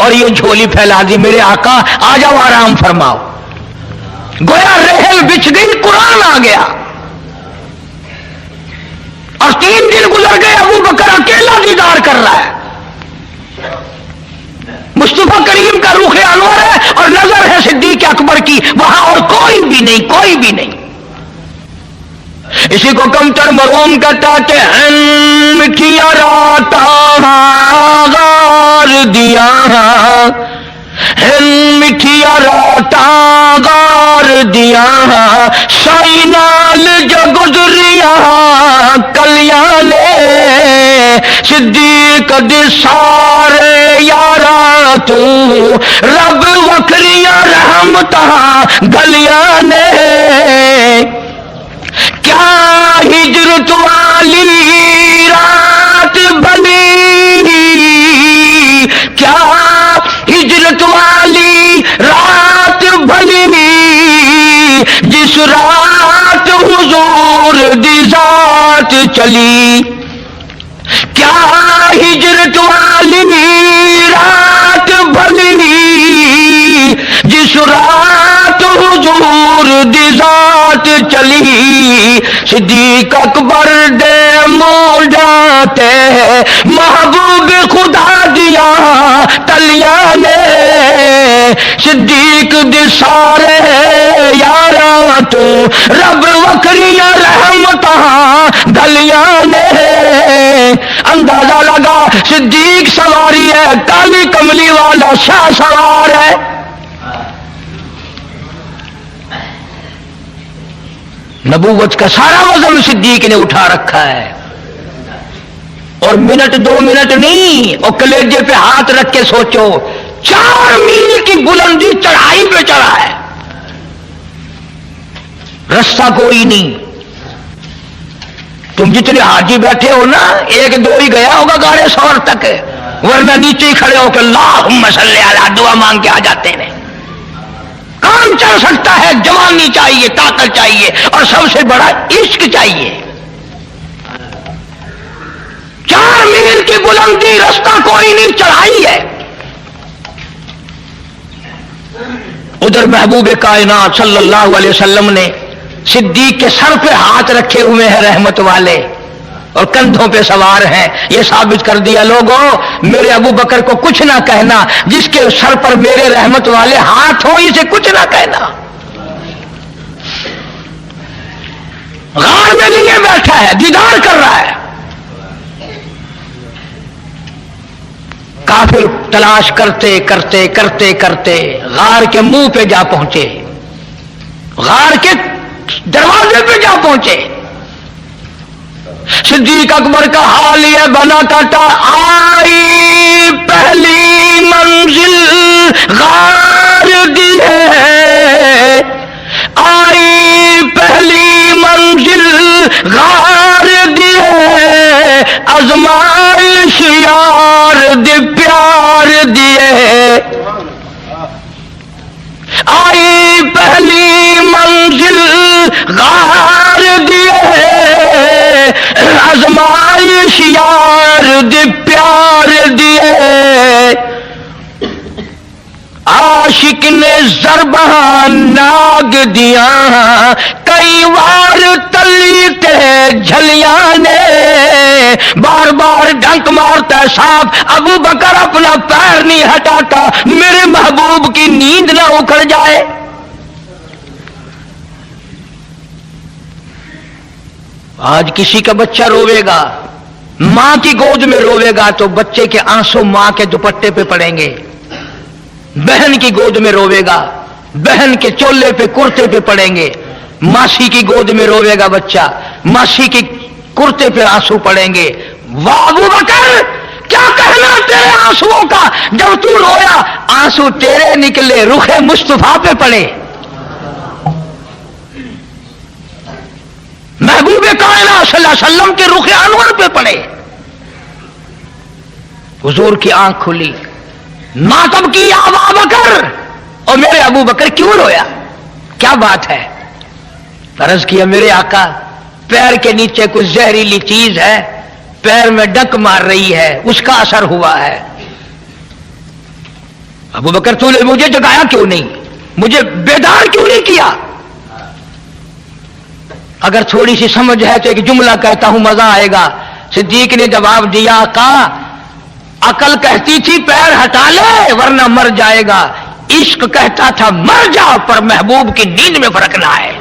اور یہ جھولی پھیلا دی. میرے آقا آ جاؤ آرام فرماؤ. گویا رحل بچھ گئی, قرآن آ گیا. اور 3 دن گزر گئے, ابو بکر اکیلا دیدار کر رہا ہے. مصطفیٰ کریم کا روح انور ہے اور نظر ہے صدیق اکبر کی, وہاں اور کوئی بھی نہیں, کوئی بھی نہیں. اسی کو کمتر مرحوم کہتا کہ مٹھیا راتا غار دیا, مٹھیا راتا غار دیا, سائی نال جو گزریا کلیانے, صدیق دے سارے یارا تو رب وکریاں رحمتاں گلیاں نے. کیا ہجرت والی رات بنی, کیا ہجرت والی رات بنی, جس رات حضور دی ذات چلی. کیا ہجرت والی رات بنی, جس رات حضور دی ذات چلی. صدیق اکبر دے منہ جاتے محبوب خدا دیا تلیاں نے. صدیق دے سارے یاراں تو رب وکریاں رحمتاں گلیاں نے. اندازہ لگا صدیق سواری ہے, کالی کملی والا شاہ سوار ہے. نبوت کا سارا وزن صدیق نے اٹھا رکھا ہے. اور منٹ 2 منٹ نہیں, اور کلیجے پہ ہاتھ رکھ کے سوچو 4 میل کی بلندی چڑھائی پہ چڑھا ہے, رستہ کوئی نہیں. تم جتنے حاجی بیٹھے ہو نا, 1-2 ہی گیا ہوگا گاڑے سور تک, ورنہ نیچے ہی کھڑے ہو کے اللہم صلی علی دعا مانگ کے آ جاتے ہیں. کام چل سکتا ہے, جوانی چاہیے, طاقت چاہیے, اور سب سے بڑا عشق چاہیے. 4 میل کی بلندی, رستہ کوئی نہیں, چڑھائی ہے. ادھر محبوب کائنات صلی اللہ علیہ وسلم نے صدیق کے سر پہ ہاتھ رکھے ہوئے ہیں رحمت والے, اور کندھوں پہ سوار ہیں. یہ ثابت کر دیا لوگوں میرے ابو بکر کو کچھ نہ کہنا, جس کے سر پر میرے رحمت والے ہاتھ ہو اسے کچھ نہ کہنا. غار میں لیے بیٹھا ہے, دیدار کر رہا ہے. کافر تلاش کرتے کرتے کرتے کرتے غار کے منہ پہ جا پہنچے, غار کے دروازے پہ جا پہنچے. صدیق اکبر کا حال یہ بنا کرتا، آئی پہلی منزل غار دی ہے، آئی پہلی منزل غار دی ہے، آزمائش یار دی پیار دیے، آئی پہلی منزل غار دیے، آزمائش یار دی پیار دیے، عاشق نے ضربان ناگ دیا، کئی بار تلی تے جھلیاں نے، بار بار ڈنک مارتا صاحب، ابو بکر اپنا پیر نہیں ہٹاتا میرے محبوب کی نیند نہ اکھڑ جائے۔ آج کسی کا بچہ روے گا، ماں کی گود میں روے گا تو بچے کے آنسو ماں کے دوپٹے پہ پڑیں گے، بہن کی گود میں روے گا بہن کے چولے پہ کرتے پہ پڑیں گے، ماسی کی گود میں روے گا بچہ ماسی کی کرتے پہ آنسو پڑیں گے۔ واہ ابو بکر کیا کہنا تیرے آنسوؤں کا، جب تو رویا آنسو تیرے نکلے رخ مصطفیٰ پہ پڑے، محبوب کائنات صلی اللہ علیہ وسلم کے رخ انور پہ پڑے۔ حضور کی آنکھ کھلی، ماتم کی ابو بکر، اور میرے ابو بکر کیوں رویا، کیا بات ہے؟ عرض کیا میرے آقا پیر کے نیچے کچھ زہریلی چیز ہے، پیر میں ڈک مار رہی ہے، اس کا اثر ہوا ہے۔ ابو بکر تو نے مجھے جگایا کیوں نہیں، مجھے بیدار کیوں نہیں کیا؟ اگر تھوڑی سی سمجھ ہے تو ایک جملہ کہتا ہوں مزہ آئے گا۔ صدیق نے جواب دیا، آقا عقل کہتی تھی پیر ہٹا لے ورنہ مر جائے گا، عشق کہتا تھا مر جا پر محبوب کی نیند میں فرق نہ ہے۔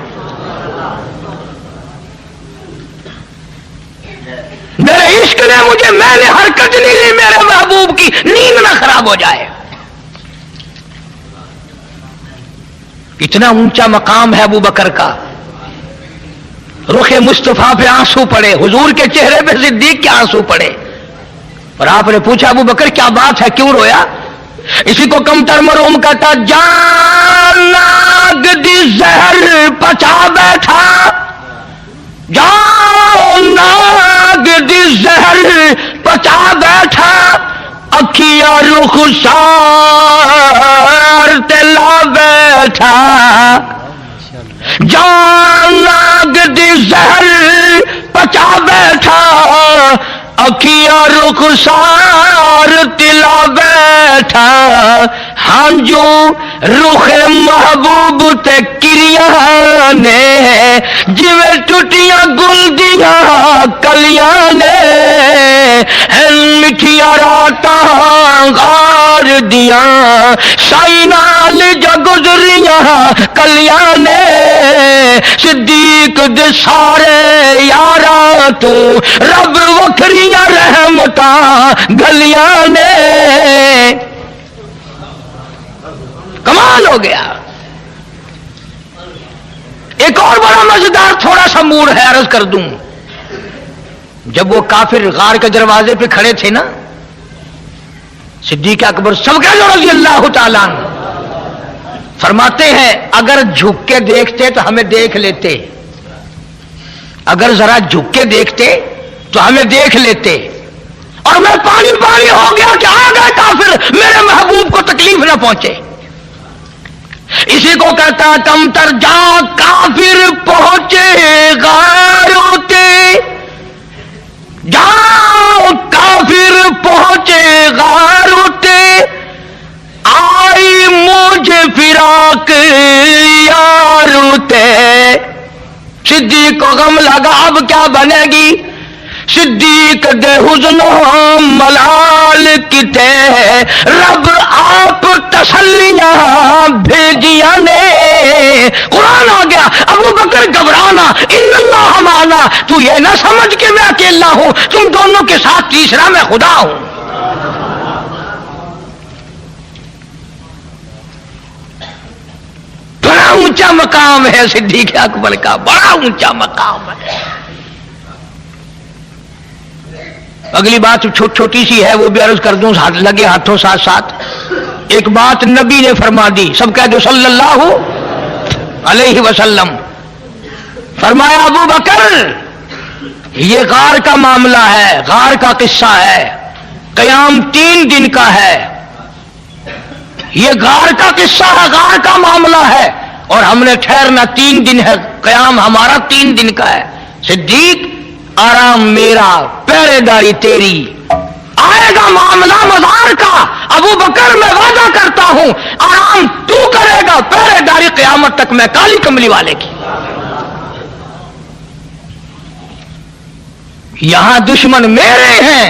میرے عشق نے مجھے، میں نے حرکت نہیں لی میرے محبوب کی نیند نہ خراب ہو جائے۔ اتنا اونچا مقام ہے ابو بکر کا، رخ مصطفیٰ پہ آنسو پڑے، حضور کے چہرے پہ صدیق کے آنسو پڑے، اور آپ نے پوچھا ابو بکر کیا بات ہے کیوں رویا؟ اسی کو کمتر مرحوم کہتا، جان ناگ دی زہر پچا بیٹھا، جان ناگ دی زہر پچا بیٹھا، اکھیا رخ سار تلا بیٹھا، جان ناگ دی زہر پچا بیٹھا، اکھیا رخ سار تلا بیٹھا، ہاں جو رخ محبوب تے کریاں نے، جویں ٹوٹیاں گل دیاں کلیاں نے، مٹھیاں راتاں غار دیاں سائی نال جو گزریاں کلیاں نے، صدیق دے سارے یاراں تو رب وکھریاں رحمتاں گلیاں نے۔ کمال ہو گیا۔ ایک اور بڑا مزیدار تھوڑا سا موڑ ہے، عرض کر دوں۔ جب وہ کافر غار کے دروازے پہ کھڑے تھے نا، صدیق اکبر سب کے رضی اللہ تعالیٰ عنہ فرماتے ہیں اگر جھک کے دیکھتے تو ہمیں دیکھ لیتے، اگر ذرا جھک کے دیکھتے تو ہمیں دیکھ لیتے، اور میں پانی پانی ہو گیا کہ آ گئے کافر، میرے محبوب کو تکلیف نہ پہنچے۔ اسی کو کہتا کم تر جا کافر پہنچے غار ہوتے، جاؤ کافر پہنچے غار ہوتے، آئی مجھے فراق یار ہوتے۔ صدیق کو غم لگا اب کیا بنے گی، صدیق دے حزن ملال کتے، رب آپ تسلیاں بھیجیاں نے۔ قرآن آ گیا، ابو بکر گھبرانا، ان اللہ معنا، تو یہ نہ سمجھ کہ میں اکیلا ہوں، تم دونوں کے ساتھ تیسرا میں خدا ہوں۔ بڑا اونچا مقام ہے صدیق اکبر کا، بڑا اونچا مقام ہے۔ اگلی بات چھوٹی سی ہے، وہ بھی عرض کر دوں لگے ہاتھوں ساتھ ساتھ۔ ایک بات نبی نے فرما دی، سب کہہ دو صلی اللہ علیہ وسلم۔ فرمایا ابو بکر یہ غار کا معاملہ ہے، غار کا قصہ ہے، قیام 3 دن کا ہے، یہ غار کا قصہ ہے، غار کا معاملہ ہے، اور ہم نے ٹھہرنا 3 دن ہے، قیام ہمارا 3 دن کا ہے۔ صدیق آرام میرا، پہرے داری تیری، آئے گا معاملہ مزار کا، ابو بکر میں وعدہ کرتا ہوں آرام تو کرے گا، پہرے داری قیامت تک میں کالی کملی والے کی۔ یہاں دشمن میرے ہیں،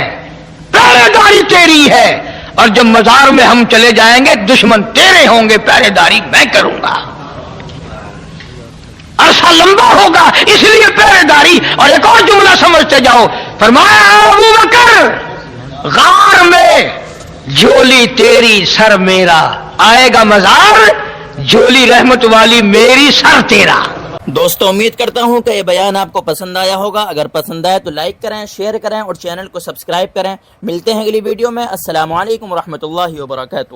پہرے داری تیری ہے، اور جب مزار میں ہم چلے جائیں گے دشمن تیرے ہوں گے، پہرے داری میں کروں گا۔ عرصہ لمبا ہوگا اس لیے پہرے داری۔ اور ایک اور جملہ سمجھتے جاؤ، فرمایا ابو بکر غار میں جھولی تیری سر میرا، آئے گا مزار جھولی رحمت والی میری سر تیرا۔ دوستو امید کرتا ہوں کہ یہ بیان آپ کو پسند آیا ہوگا، اگر پسند آئے تو لائک کریں، شیئر کریں اور چینل کو سبسکرائب کریں۔ ملتے ہیں اگلی ویڈیو میں، السلام علیکم ورحمۃ اللہ وبرکاتہ۔